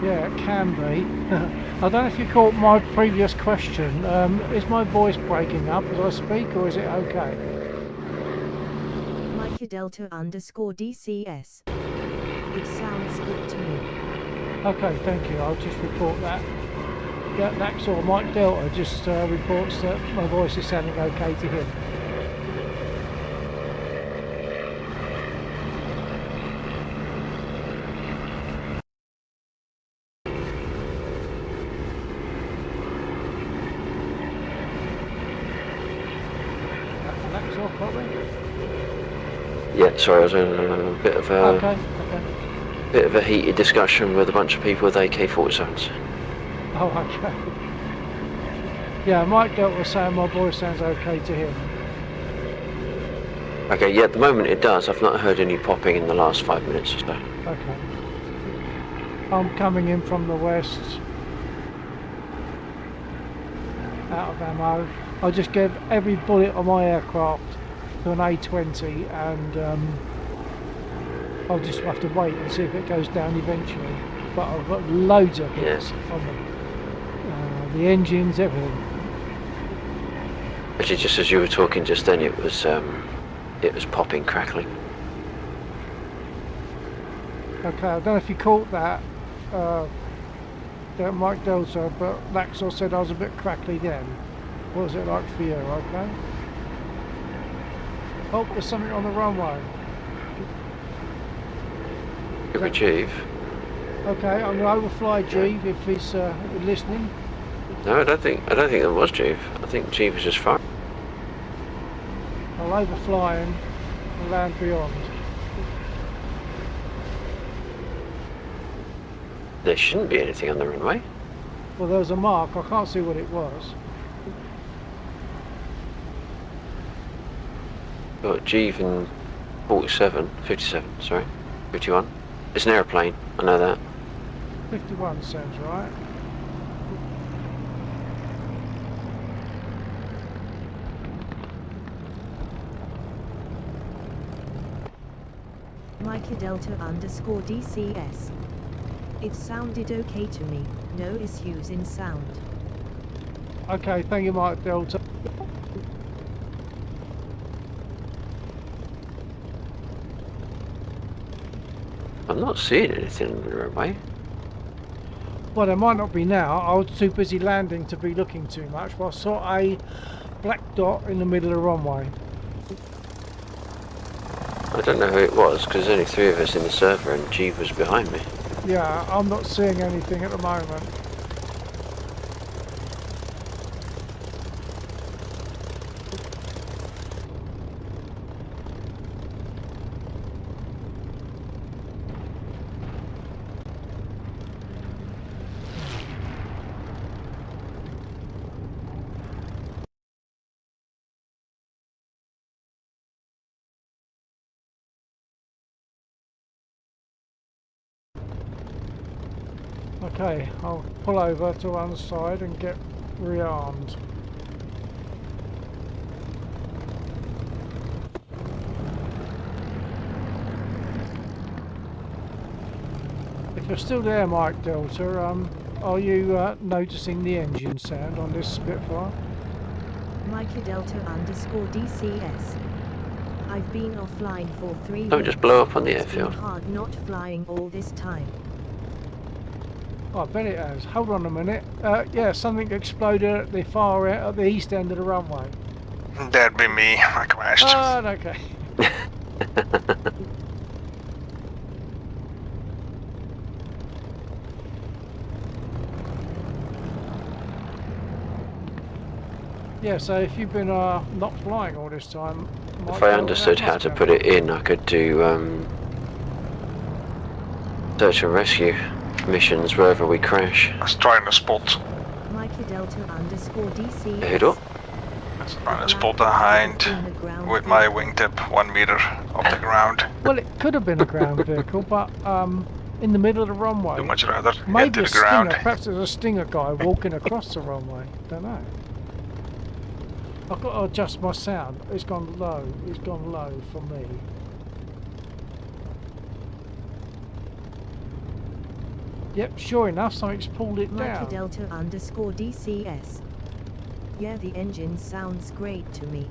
Yeah, it can be. I don't know if you caught my previous question. Is my voice breaking up as I speak, or is it okay? Mike Delta _ DCS. It sounds good to me. Okay, thank you. I'll just report that. That sort of Mike Delta just reports that my voice is sounding okay to him. That's all probably. Yeah, sorry, I was in a bit of a Okay. bit of a heated discussion with a bunch of people with AK-47s. Oh, okay. Yeah, Mike Delta was saying my voice sounds okay to him. Okay, yeah, at the moment it does. I've not heard any popping in the last 5 minutes or so. Okay. I'm coming in from the west. Out of ammo. I just gave every bullet on my aircraft to an A-20 and I'll just have to wait and see if it goes down eventually. But I've got loads of hits on the engines, everything. Actually, just as you were talking just then, it was popping, crackling. Okay, I don't know if you caught that, Mike Delta, but Laxor said I was a bit crackly then. What was it like for you, okay? Oh, there's something on the runway. It was Jeeve. Okay, I'm going to overfly Jeeve if he's listening. No, I don't think it was Jeeve. I think Jeeve was just fine. I'll overfly him and land beyond. There shouldn't be anything on the runway. Well, there was a mark. I can't see what it was. Got Jeeve and 57, sorry, 51. It's an airplane, I know that. 51 sounds right. Mike Delta _ DCS. It sounded okay to me, no issues in sound. Okay, thank you, Mike Delta. I'm not seeing anything on the runway. Well, there might not be now. I was too busy landing to be looking too much, but I saw a black dot in the middle of the runway. I don't know who it was, because there's only 3 of us in the server and Jeeve was behind me. Yeah, I'm not seeing anything at the moment. Okay, I'll pull over to one side and get rearmed. If you're still there, Mike Delta, are you noticing the engine sound on this Spitfire? Mike Delta _ DCS. I've been offline for 3 weeks. Don't just blow up on the It's been airfield. hard not flying all this time. Oh, I bet it has. Hold on a minute. Yeah, something exploded at the far end, at the east end of the runway. That'd be me. I crashed. Oh, okay. Yeah, so if you've been not flying all this time... If I understood how to put it in, I could do search and rescue missions wherever we crash. I was trying to spot. Mike Delta _ DCS. Who'd up? I was trying to spot a hind with my wingtip 1 meter off the ground. Well, it could have been a ground vehicle, but in the middle of the runway. Too much rather Maybe into a the stinger. ground. Perhaps there's a stinger guy walking across the runway. Don't know. I've got to adjust my sound. It's gone low. It's gone low for me. Yep, sure enough, something's pulled it Micah down. Delta _ DCS. Yeah, the engine sounds great to me.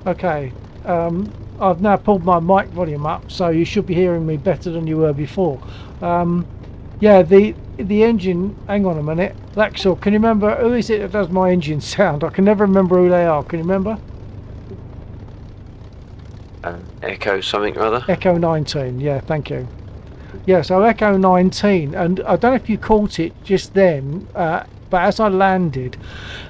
Okay, I've now pulled my mic volume up, so you should be hearing me better than you were before. Yeah, the engine. Hang on a minute, Laxor. Can you remember who is it that does my engine sound? I can never remember who they are. Can you remember? Echo something or other. Echo 19. Yeah, thank you. Yeah, so Echo 19, and I don't know if you caught it just then, but as I landed,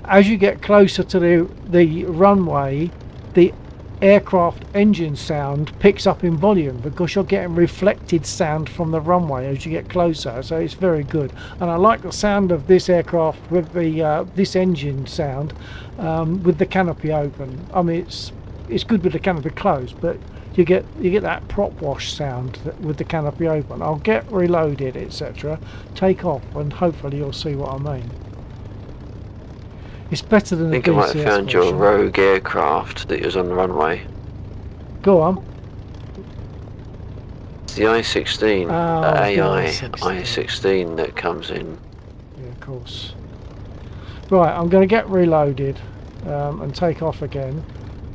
as you get closer to the runway, the aircraft engine sound picks up in volume because you're getting reflected sound from the runway as you get closer, so it's very good. And I like the sound of this aircraft with the this engine sound with the canopy open. I mean, it's good with the canopy closed, but you get that prop wash sound with the canopy open. I'll get reloaded, etc., take off, and hopefully you'll see what I mean. It's better than I the think I might DCS have found your version. rogue aircraft that was on the runway. Go on. It's the I-16, Oh, the the AI I-16. I-16 that comes in. Yeah, of course. Right, I'm going to get reloaded and take off again,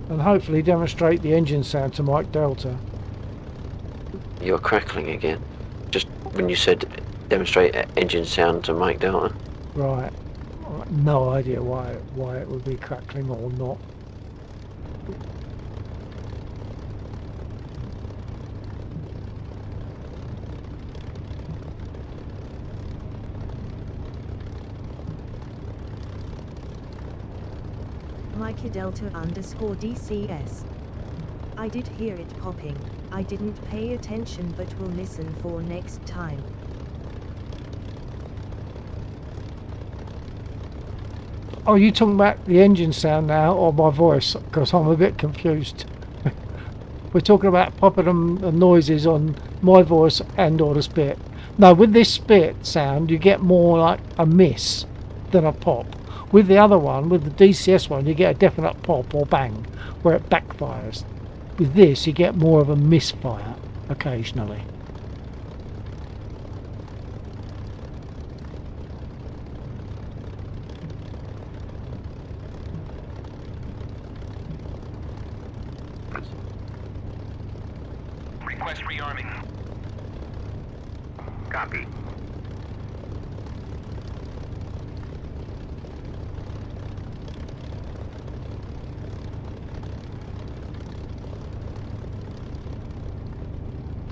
and hopefully demonstrate the engine sound to Mike Delta. You're crackling again. Just when you said demonstrate engine sound to Mike Delta. Right. No idea why it would be crackling or not. Micah Delta _ DCS. I did hear it popping. I didn't pay attention, but will listen for next time. Are you talking about the engine sound now or my voice? Because I'm a bit confused. We're talking about popping and noises on my voice and or the spit. No, with this spit sound you get more like a miss than a pop. With the other one, with the DCS one, you get a definite pop or bang where it backfires. With this you get more of a misfire occasionally. Request rearming. Copy.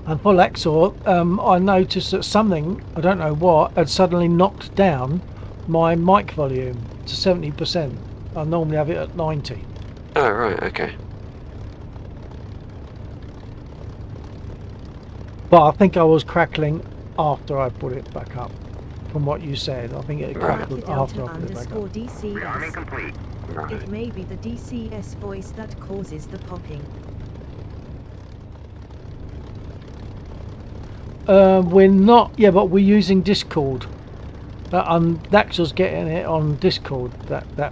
And for Lexor, I noticed that something, I don't know what, had suddenly knocked down my mic volume to 70%. I normally have it at 90. Oh, right, okay. But I think I was crackling after I put it back up. From what you said, I think it Right. crackled Micah after Delta I put it back up. _ Rearming DCS. complete. Right. It may be the DCS voice that causes the popping. We're not, yeah, but we're using Discord. Daxel's getting it on Discord. The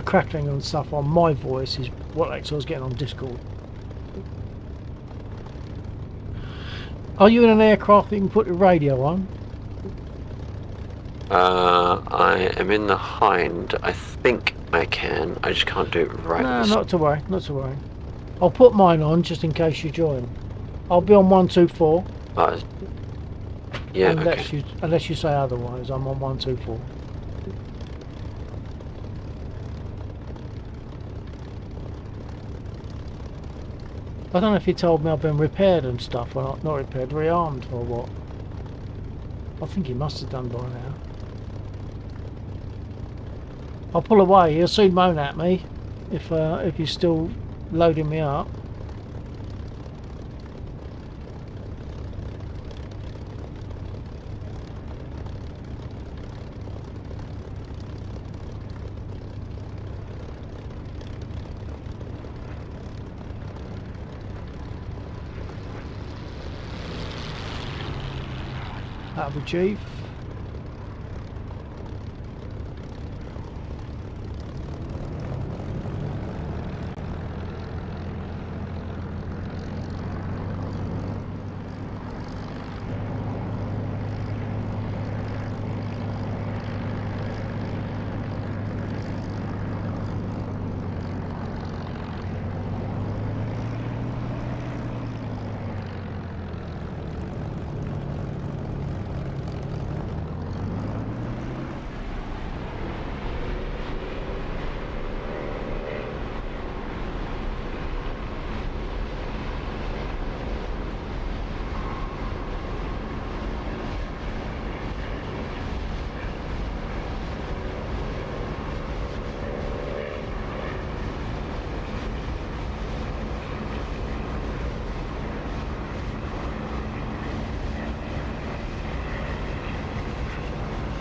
crackling and stuff on my voice is what Daxel's getting on Discord. Are you in an aircraft that you can put the radio on? I am in the hind. I think I can. I just can't do it right. No, this- not to worry, not to worry. I'll put mine on just in case you join. I'll be on 124 yeah, unless okay. you say otherwise. I'm on 124. I don't know if he told me I've been repaired and stuff, or not repaired, rearmed or what. I think he must have done by now. I'll pull away. He'll soon moan at me if he's still loading me up. That'll be Chief.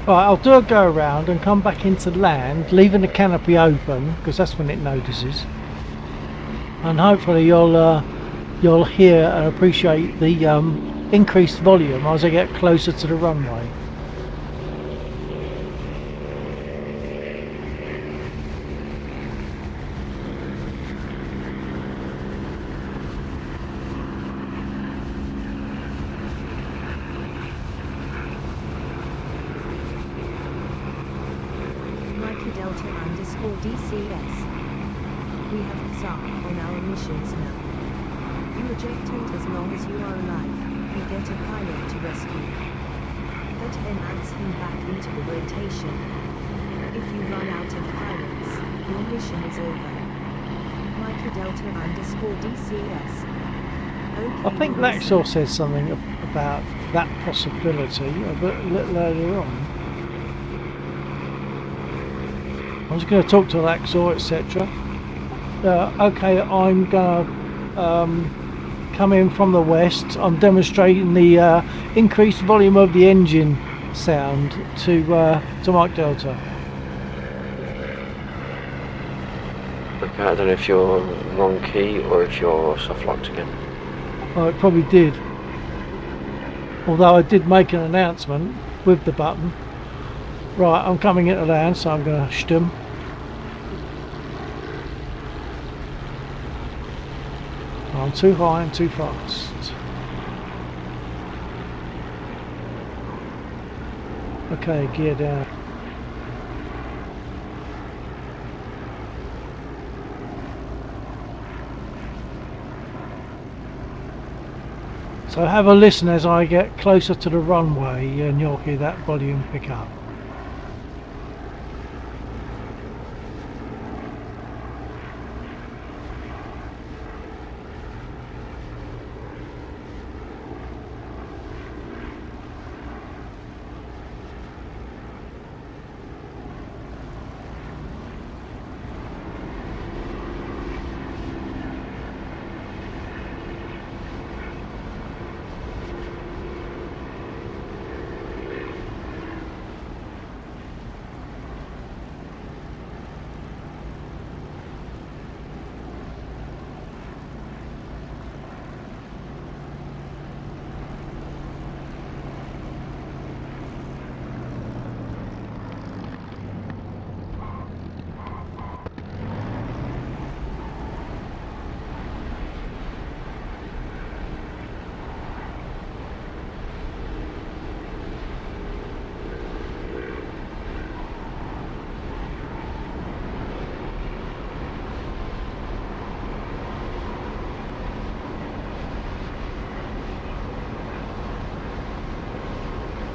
Right, I'll do a go around and come back into land, leaving the canopy open because that's when it notices. And hopefully you'll hear and appreciate the increased volume as I get closer to the runway. Delta _ DCS. We have XR on our missions now. You eject and as long as you are alive, we get a pilot to rescue. That then adds him back into the rotation. If you run out of pilots, your mission is over. Mikey Delta _ DCS. Okay, I think Laxor said something about that possibility a little earlier on. I was going to talk to Laxor, etc. Okay, I'm going to come in from the west. I'm demonstrating the increased volume of the engine sound to Mike Delta. Okay, I don't know if you're wrong key or if you're soft locked again. Oh, it probably did. Although I did make an announcement with the button. Right, I'm coming into land, so I'm going to stum. I'm too high and too fast. Okay, gear down. So have a listen as I get closer to the runway and you'll hear that volume pick up.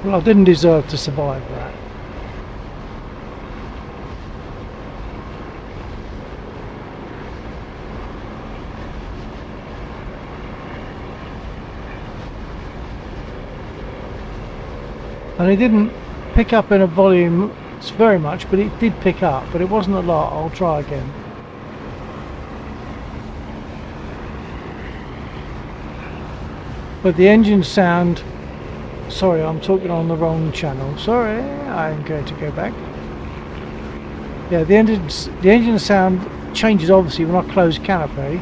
Well, I didn't deserve to survive that. And it didn't pick up in a volume very much, but it did pick up, but it wasn't a lot. I'll try again. But the engine sound, sorry, I'm talking on the wrong channel. Sorry, I'm going to go back. Yeah, the engine sound changes obviously when I close canopy.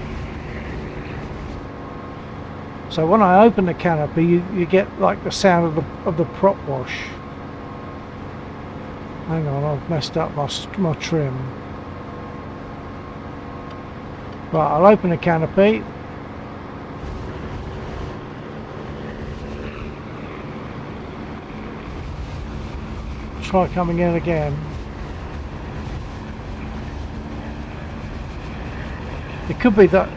So when I open the canopy, you get like the sound of the prop wash. Hang on, I've messed up my trim. Right, I'll open the canopy. Try coming in again. It could be that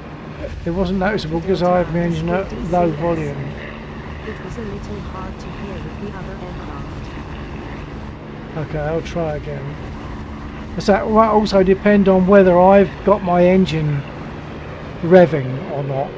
it wasn't noticeable because I had my engine at low volume. It was a little hard to hear with the other aircraft. Okay, I'll try again. So that might also depend on whether I've got my engine revving or not.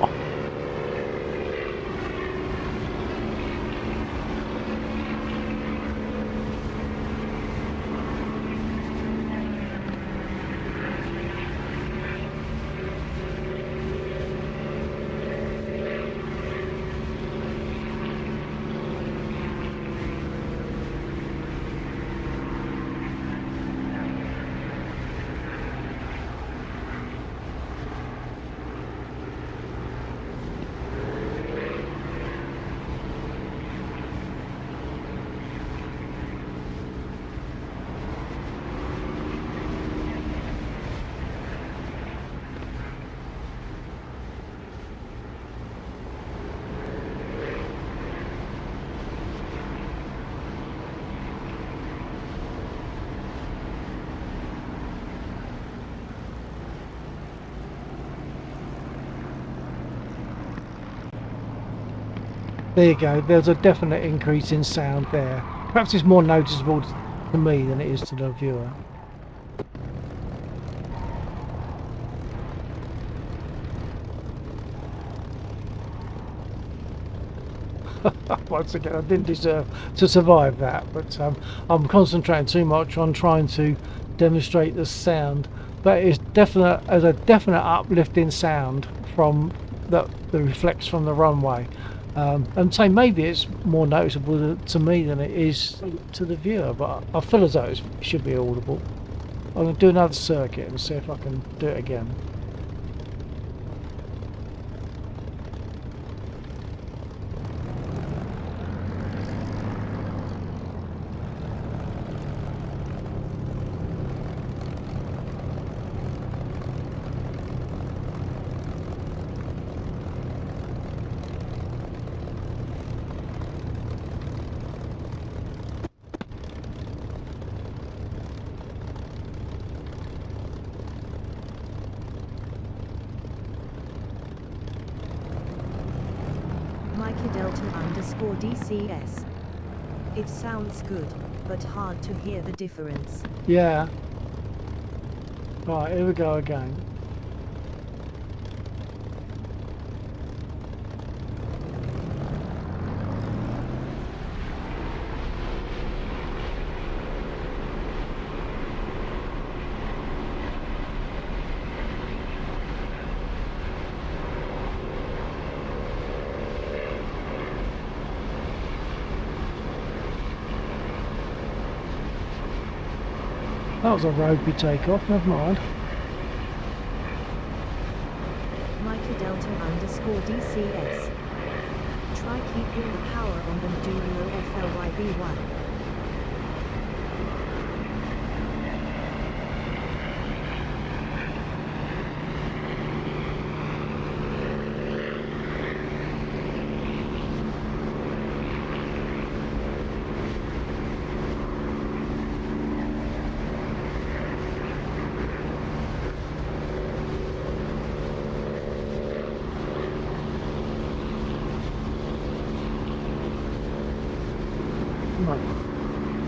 There you go. There's a definite increase in sound there. Perhaps it's more noticeable to me than it is to the viewer. Once again, I didn't deserve to survive that, but I'm concentrating too much on trying to demonstrate the sound. But it's definite as a definite uplift in sound from that reflects from the runway. And so maybe it's more noticeable to me than it is to the viewer, but I feel as though it should be audible. I'm going to do another circuit and see if I can do it again. Mikey Delta _ DCS. It sounds good, but hard to hear the difference. Yeah. Right, here we go again. That was a ropey takeoff, never mind. Mikey Delta _ DCS. Try keeping the power on the Duo FLYB1.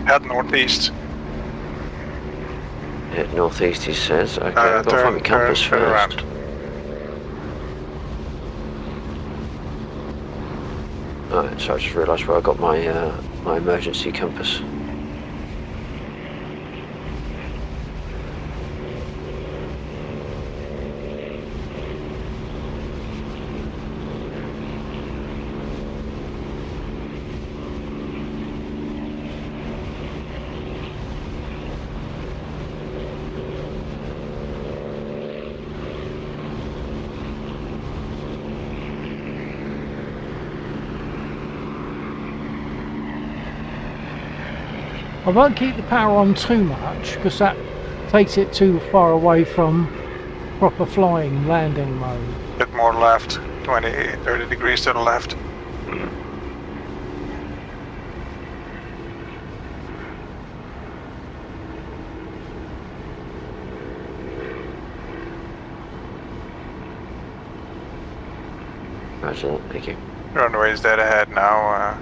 Head northeast. Yeah, northeast he says. Okay, I've got to find my compass turn first. around. Right, so I just realised where I got my my emergency compass. I won't keep the power on too much because that takes it too far away from proper flying landing mode. Bit more left. 20, 30 degrees to the left. Roger that, thank you. Runway's dead ahead now.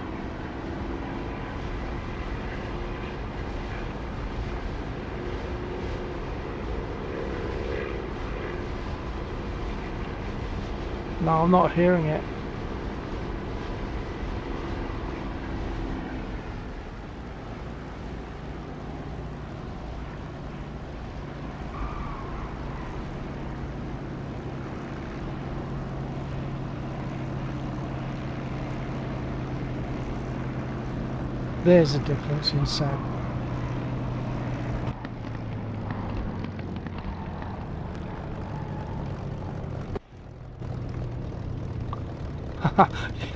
No, I'm not hearing it. There's a difference in sound.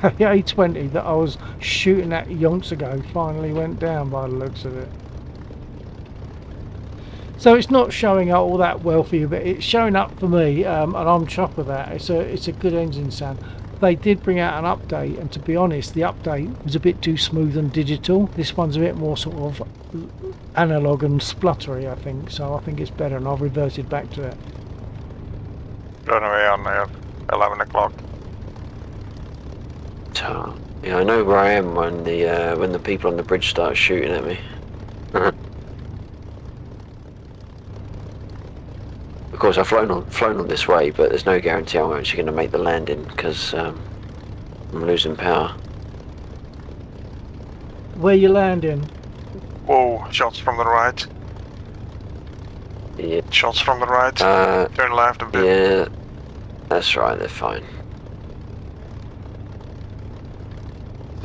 The A20 that I was shooting at yonks ago finally went down by the looks of it. So it's not showing up all that well for you, but it's showing up for me, and I'm chuffed with that. It's a good engine sound. They did bring out an update, and to be honest, the update was a bit too smooth and digital. This one's a bit more sort of analog and spluttery, I think. So I think it's better, and I've reverted back to it. Runway on 11 o'clock. Ta. Yeah, I know where I am when the people on the bridge start shooting at me. Of course, I've flown on this way, but there's no guarantee I'm actually going to make the landing because I'm losing power. Where you landing? Whoa, shots from the right. Yeah. Shots from the right. Turn left a bit. Yeah, that's right. They're fine.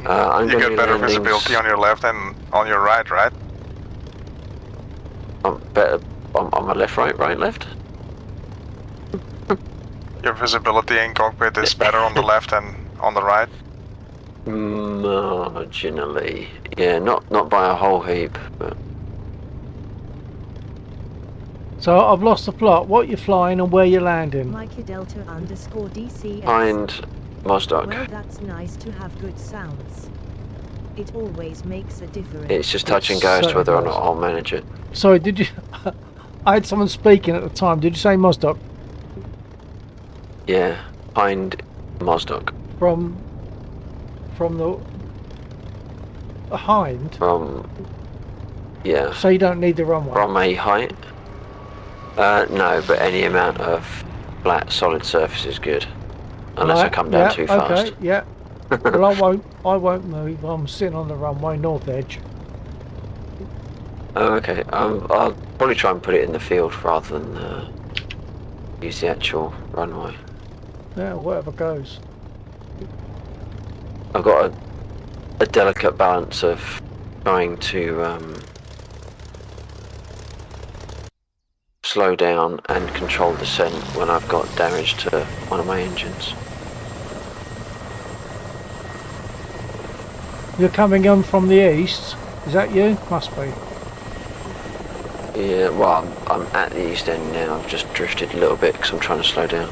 I'm You going to get be better landing. visibility on your left and on your right, right? I'm better on my left, right, left. Your visibility in cockpit is better on the left than on the right. Marginally, yeah, not by a whole heap, but So I've lost the plot. What you're flying and where you're landing? Micah Delta underscore DCS. find Mozdok. Well, that's nice to have good sounds. It always makes a difference. It's just touch and go as to whether or not I'll manage it. Sorry, did you? I had someone speaking at the time. Did you say Mozdok? Yeah, find Mozdok. From the behind? Yeah. So you don't need the runway? From a height? No, but any amount of flat, solid surface is good. Unless I come down too fast. Okay, yeah. Well, I won't move. I'm sitting on the runway, north edge. Oh, okay. I'll probably try and put it in the field rather than use the actual runway. Yeah, whatever goes. I've got a delicate balance of trying to slow down and control descent when I've got damage to one of my engines. You're coming in from the east. Is that you? Must be. Yeah, well, I'm at the east end now. I've just drifted a little bit because I'm trying to slow down.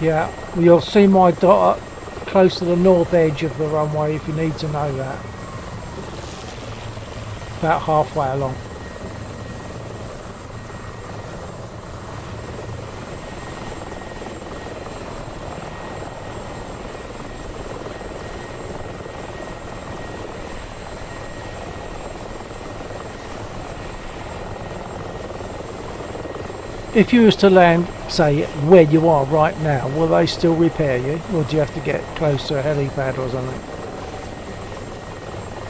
Yeah, well, you'll see my dot close to the north edge of the runway if you need to know that. About halfway along. If you was to land, say, where you are right now, will they still repair you? Or do you have to get close to a helipad or something?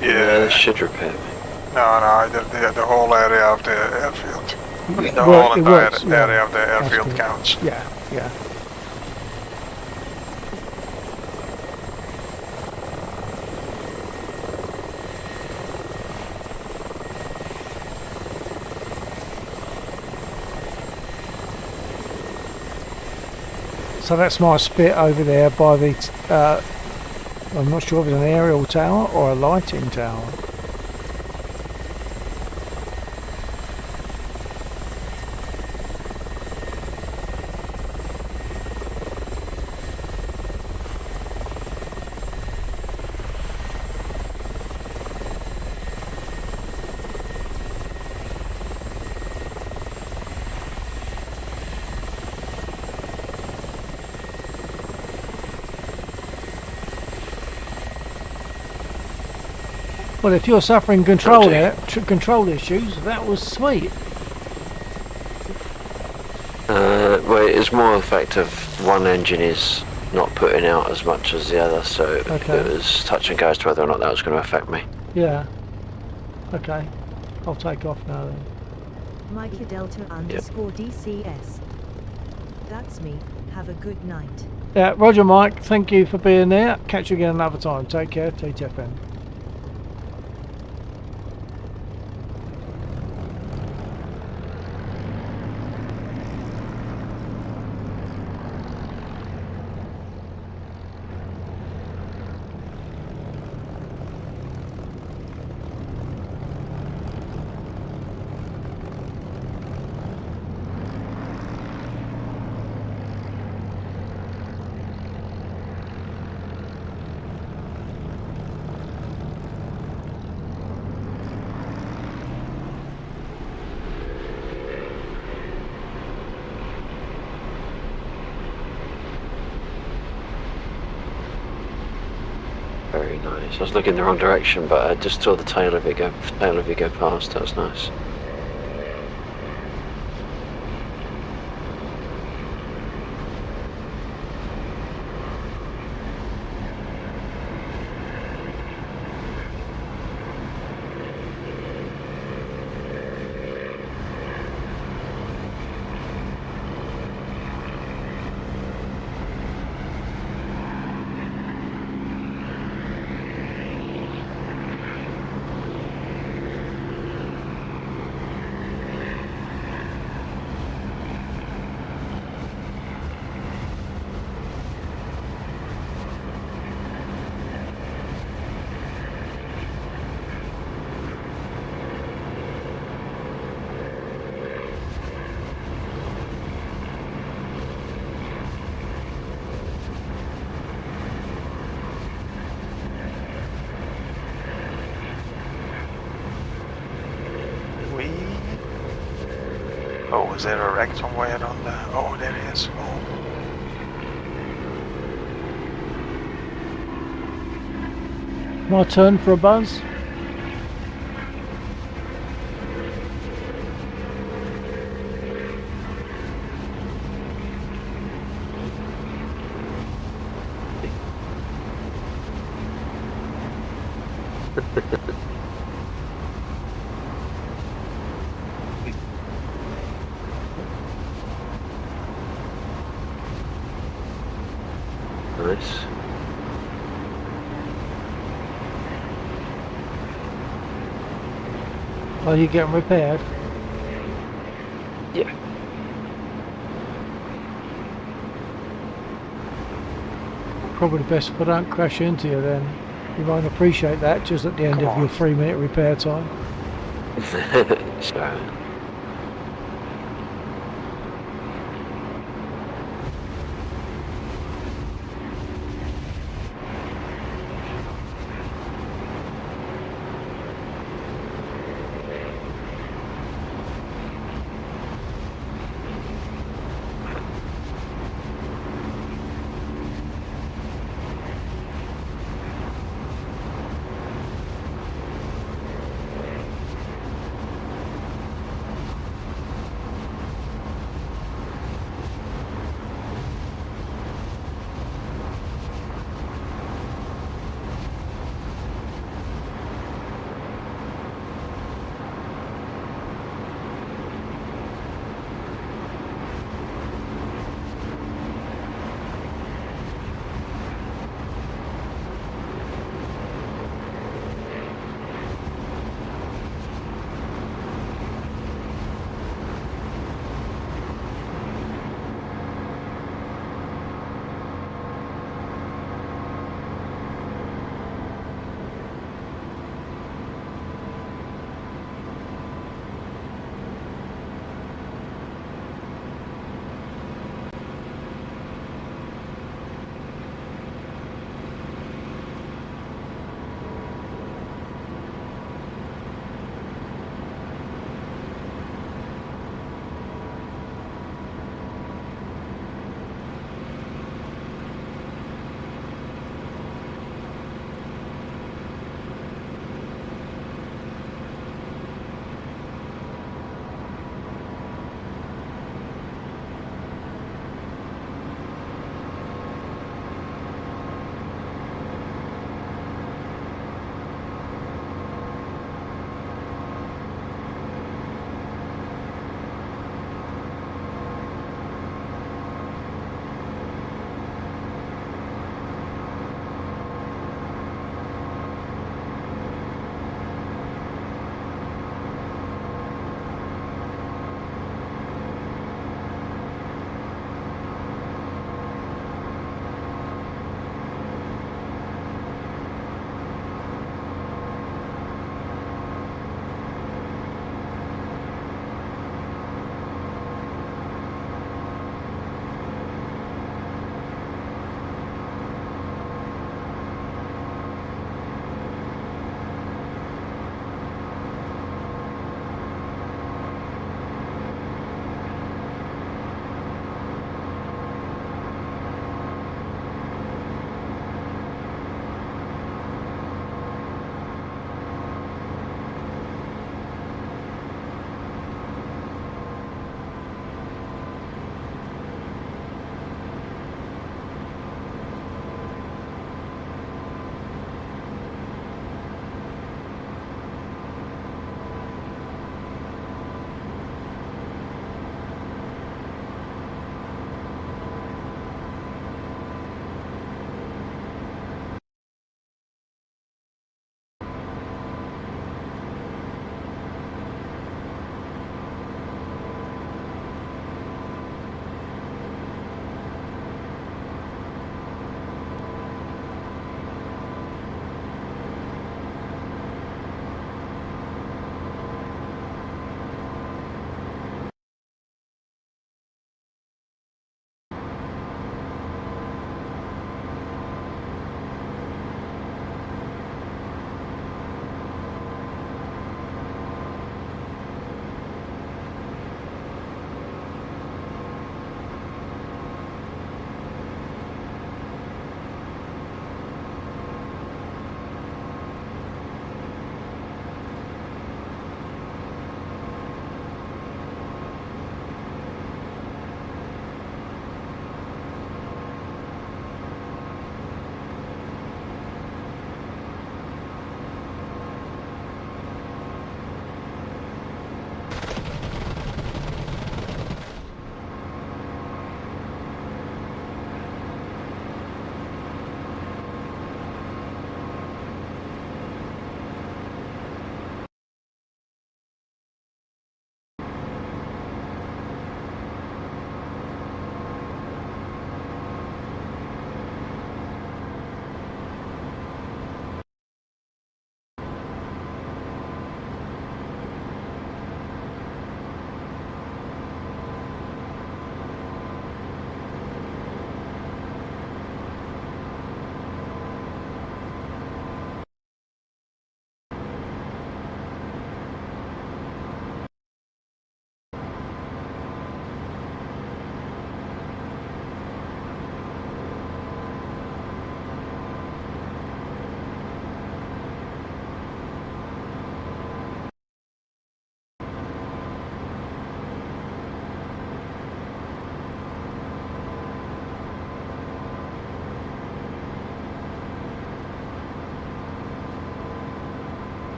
Yeah, they should repair me. No, the whole area of the airfield. Yeah, The well, whole it entire works, area yeah. of the That's airfield good. counts. Yeah, yeah. So that's my spit over there by the, I'm not sure if it's an aerial tower or a lighting tower. Well, if you're suffering control issues, that was sweet. Well, it's more the fact of one engine is not putting out as much as the other, so Okay. it was touch and go as to whether or not that was going to affect me. Yeah. Okay. I'll take off now then. Micah Delta underscore DCS. That's me. Have a good night. Yeah, Roger Mike, thank you for being there. Catch you again another time. Take care, TTFN. nice. I was looking the wrong direction, but I just saw the tail of you go past. That was nice. Oh, is there a wreck somewhere on the... Oh, there is. Oh. My turn for a buzz. Nice. Are you getting repaired? Yeah. Probably best if I don't crash into you then. You won't appreciate that just at the end Come of your on. 3-minute repair time. So,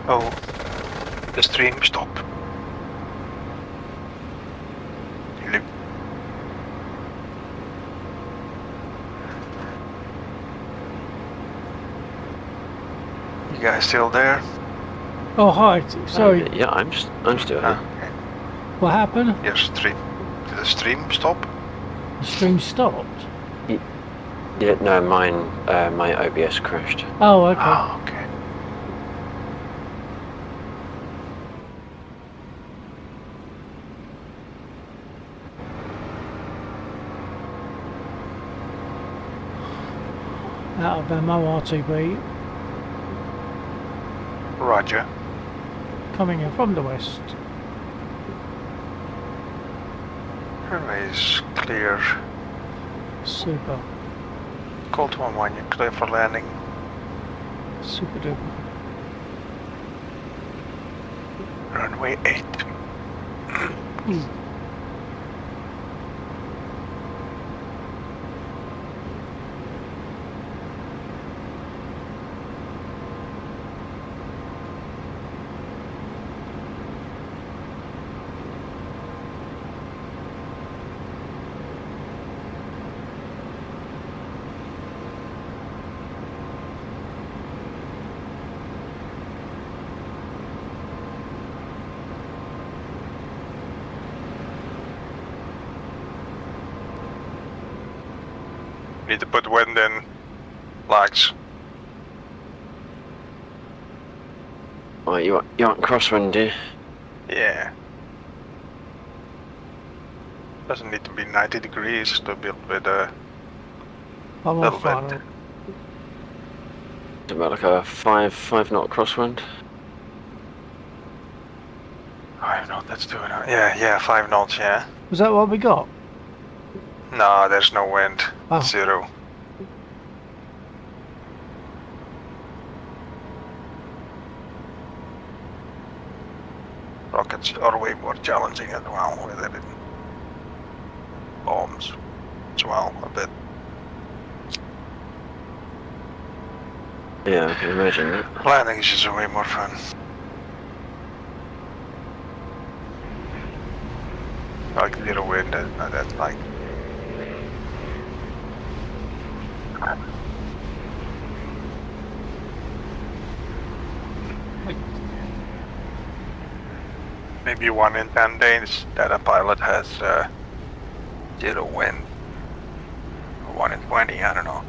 Oh, the stream stop. Hello. You guys still there? Oh, hi. Sorry, Yeah, I'm still here. Okay. what happened? Your stream. Did the stream stop? The stream stopped. Yeah, no, mine, my OBS crashed. Oh, okay. Oh, okay. Out of ammo RTB, Roger. coming in from the west. Runway is clear. Super. Call to 1-1, you're clear for landing. Super duper. Runway 8. Need to put wind in. Lags. Well, you want crosswind, do you? Yeah. Doesn't need to be 90 degrees to build with a I'm little on final. bit. It's about like a 5 knot crosswind. 5 knots, that's doing it. Yeah, 5 knots, yeah. Was that what we got? No, there's no wind. Oh. 0. Rockets are way more challenging as well with it. Bombs as well, a bit. Yeah, I can imagine that. Landing is just way more fun. Like little wind and that's like. Maybe 1 in 10 days that a pilot has 0 wind. Or 1 in 20, I don't know.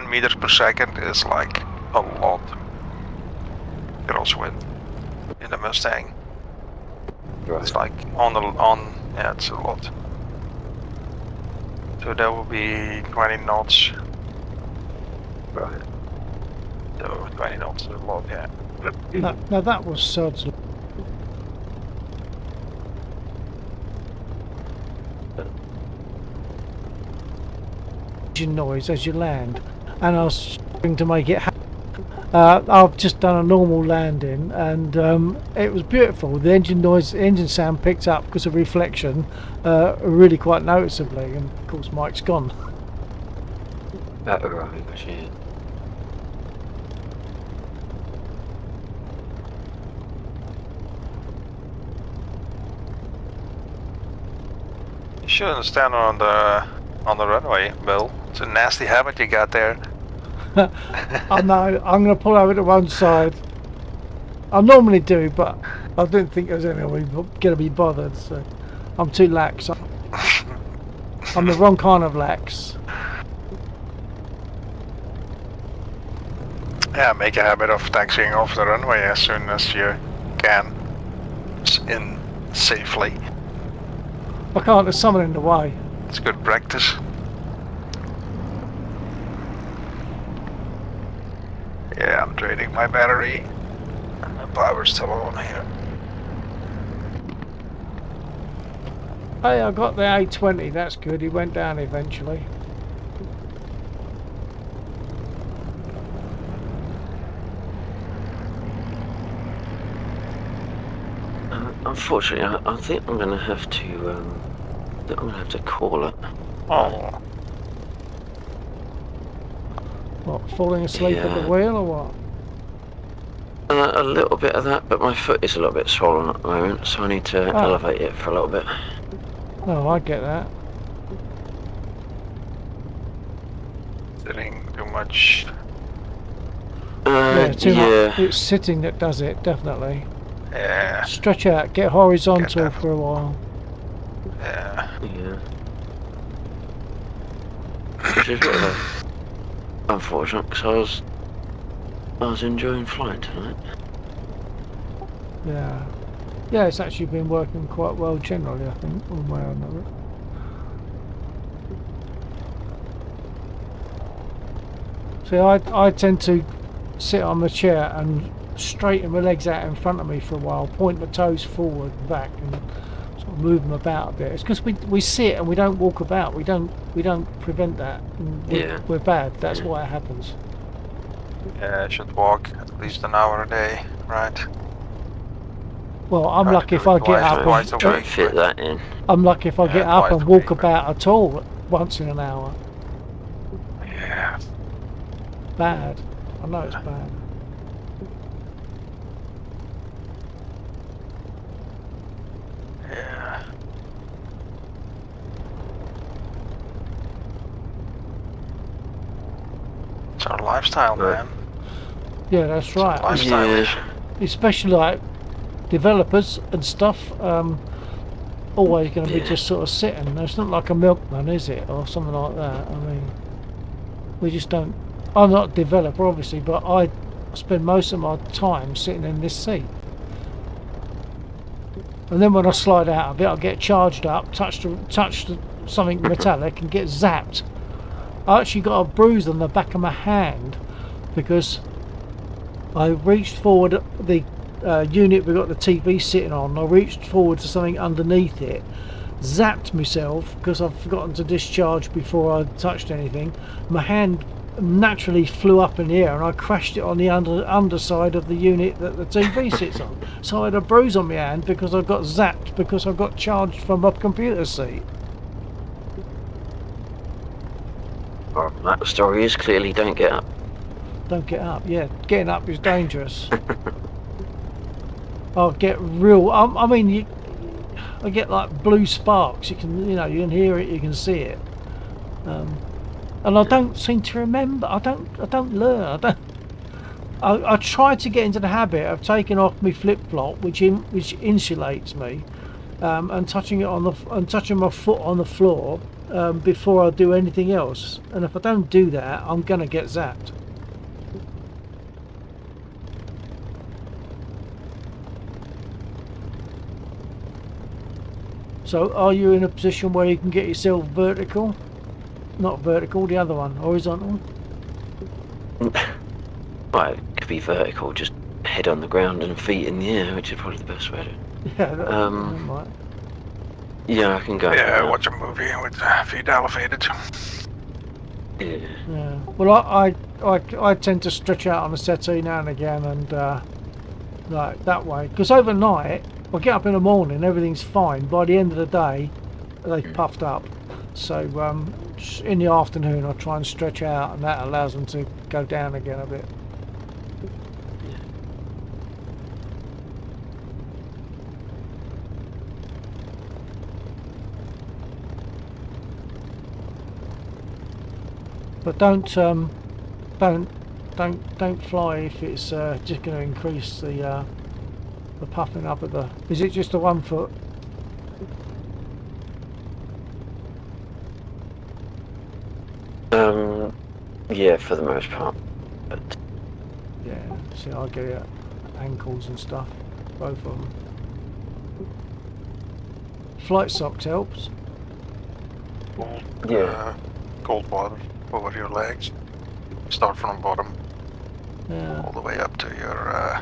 Meters per second is like a lot. Crosswind in the Mustang. Right. It's like yeah, it's a lot. So that will be 20 knots. Right. So 20 knots is a lot, yeah. Now that was sods. Engine noise as you land, and I was trying to make it happen. I've just done a normal landing, and it was beautiful. The engine sound picked up because of reflection, really quite noticeably. And of course, Mike's gone. Right, yeah. You shouldn't stand on the runway, Bill. It's a nasty habit you got there. I know. I'm going to pull over to one side. I normally do, but I didn't think there was anyone going to be bothered. So I'm too lax. I'm the wrong kind of lax. Yeah, make a habit of taxiing off the runway as soon as you can. In safely. I can't. There's someone in the way. It's good practice. Yeah, I'm draining my battery. The power's still on here. Hey, I got the A20. That's good. He went down eventually. unfortunately, I think I'm gonna have to call it. Oh, What, falling asleep at the Yeah. wheel or what? A little bit of that, but my foot is a little bit swollen at the moment, so I need to Oh. elevate it for a little bit. Oh, I get that. sitting too much. Yeah, too Yeah. much. It's sitting that does it, definitely. Yeah, Stretch out, get horizontal Get that. for a while. yeah. Yeah. Which is a bit of a unfortunate, because I was enjoying flying tonight. Yeah. Yeah, it's actually been working quite well generally, I think, one way or another. See, I tend to sit on the chair and straighten my legs out in front of me for a while, point my toes forward and back, and sort of move them about a bit. It's because we sit and we don't walk about. We don't prevent that. And we're bad. That's why it happens. Yeah, I should walk at least an hour a day, right? Well, I'm Try to lucky do if it I get up twice a and Try week. and fit that in. I'm lucky if I Yeah, get up twice and a walk week, about at all once in an hour. Yeah. Bad. I know it's bad. Yeah. It's our lifestyle, Right. man. Yeah, that's right. Lifestyle Yeah. issue. Especially like developers and stuff, always going to be Yeah. just sort of sitting. It's not like a milkman, is it, or something like that? I mean, we just don't. I'm not a developer, obviously, but I spend most of my time sitting in this seat. And then when I slide out of it, I get charged up, touch something metallic, and get zapped. I actually got a bruise on the back of my hand because I reached forward the unit we got the TV sitting on. I reached forward to something underneath it, zapped myself because I've forgotten to discharge before I touched anything. My hand naturally flew up in the air and I crashed it on the underside of the unit that the TV sits on. So I had a bruise on my hand because I got zapped because I got charged from a computer seat. Well, that story is clearly don't get up. Don't get up. Yeah, getting up is dangerous. I'll get real. I mean, I get like blue sparks. You can hear it. You can see it. And I don't seem to remember. I don't learn. I try to get into the habit of taking off my flip flop, which insulates me, and touching my foot on the floor before I do anything else. And if I don't do that, I'm gonna get zapped. So, are you in a position where you can get yourself vertical? Not vertical, the other one, horizontal? Well, it could be vertical, just head on the ground and feet in the air, which is probably the best way to. Yeah, that might. Yeah, I can go. Yeah, watch a movie with feet elevated. Yeah. Yeah. Well, I tend to stretch out on the settee now and again, and like that way. Because overnight, I get up in the morning, everything's fine. By the end of the day, they've puffed up. So in the afternoon, I try and stretch out, and that allows them to go down again a bit. But don't fly if it's just going to increase the puffing up at the. Is it just the 1 foot? Yeah, for the most part. But Yeah. See, I get it. Ankles and stuff, both of them. Flight socks helps. Cold water over your legs. Start from the bottom Yeah. all the way up to your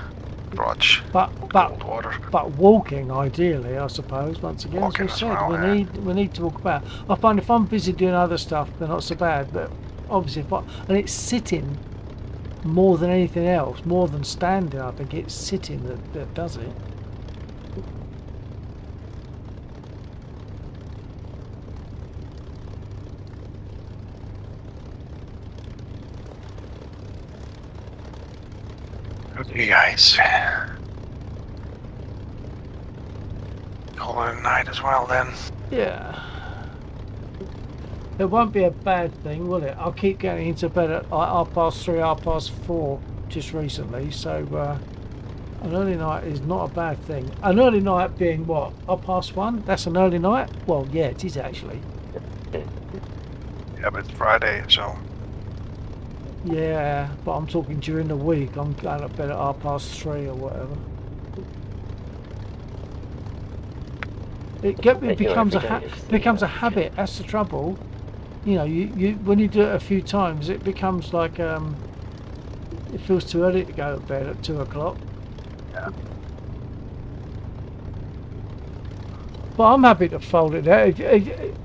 crotch. But Cold water. But walking, ideally, I suppose. Once again, Walking as as we said, well, yeah. we need to walk about. I find if I'm busy doing other stuff, they're not so bad. But obviously, and it's sitting more than anything else, more than standing. I think it's sitting that does it. Okay, guys. Call it a night as well then. Yeah. It won't be a bad thing, will it? I'll keep getting into bed at like 3:30, 4:30 just recently, so an early night is not a bad thing. An early night being what? 1:30? That's an early night? Well, yeah, it is actually. Yeah, but it's Friday, so. Yeah, but I'm talking during the week. I'm going to bed at 3:30 or whatever. It becomes a habit. That's the trouble. You know, you when you do it a few times, it becomes like it feels too early to go to bed at 2 o'clock. Yeah. But I'm happy to fold it out.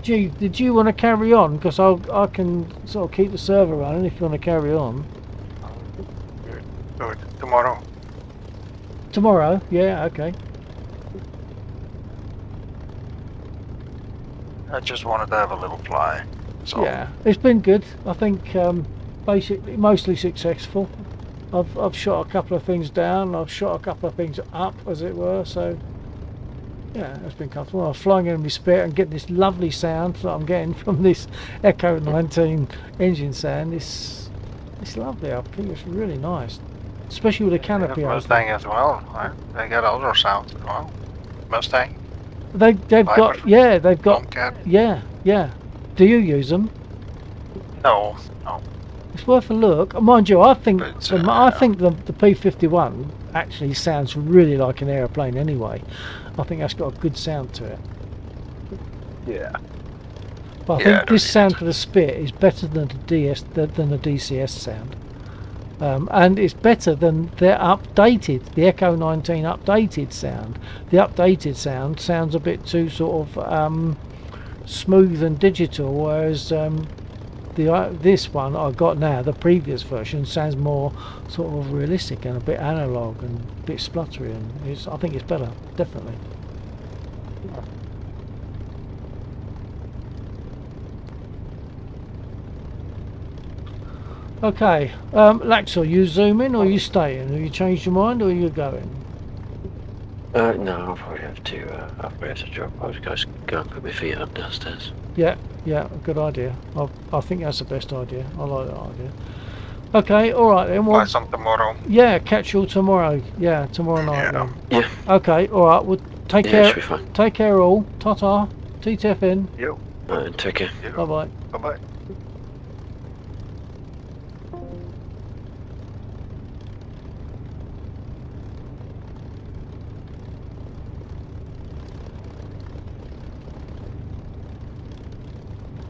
Gee, did you want to carry on? Because I can sort of keep the server running if you want to carry on. Do it tomorrow. Tomorrow? Yeah, okay. I just wanted to have a little fly. So. Yeah, it's been good. I think basically mostly successful. I've shot a couple of things down. I've shot a couple of things up, as it were. So yeah, it's been comfortable. I was flying in my Spirit and getting this lovely sound that I'm getting from this Echo 19 engine sound. It's lovely. I think it's really nice, especially with the canopy. Mustang as well, right? They got other sounds as well. Mustang. They've got they've got Tomcat. yeah. Do you use them? No. It's worth a look. Mind you, I think But, I think the P51 actually sounds really like an aeroplane anyway. I think that's got a good sound to it. Yeah. But I think this sound for the Spit is better than the DCS sound. And it's better than their the Echo 19 updated sound. The updated sound sounds a bit too sort of smooth and digital, whereas this one I got now, the previous version, sounds more sort of realistic and a bit analog and a bit spluttery, and I think it's better, definitely. Okay, Laxor, you zooming or you staying? Have you changed your mind or are you going? No, I'll probably have to drop. I'll just go and put my feet up downstairs. Yeah, good idea. I think that's the best idea. I like that idea. Okay, alright then. Fly some tomorrow. Yeah, catch you all tomorrow. Yeah, tomorrow night then. Yeah. Okay, alright, well take Yeah, care. should be fine. Take care all. Ta-ta. TTFN. Yep. Alright, take care. Bye-bye. Bye-bye.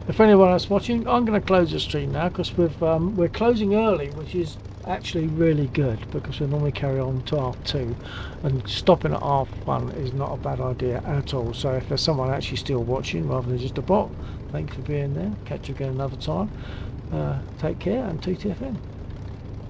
If anyone else watching, I'm going to close the stream now because we're closing early, which is actually really good because we normally carry on to 2:30, and stopping at 1:30 is not a bad idea at all. So if there's someone actually still watching rather than just a bot, thanks for being there. Catch you again another time. Take care and TTFN.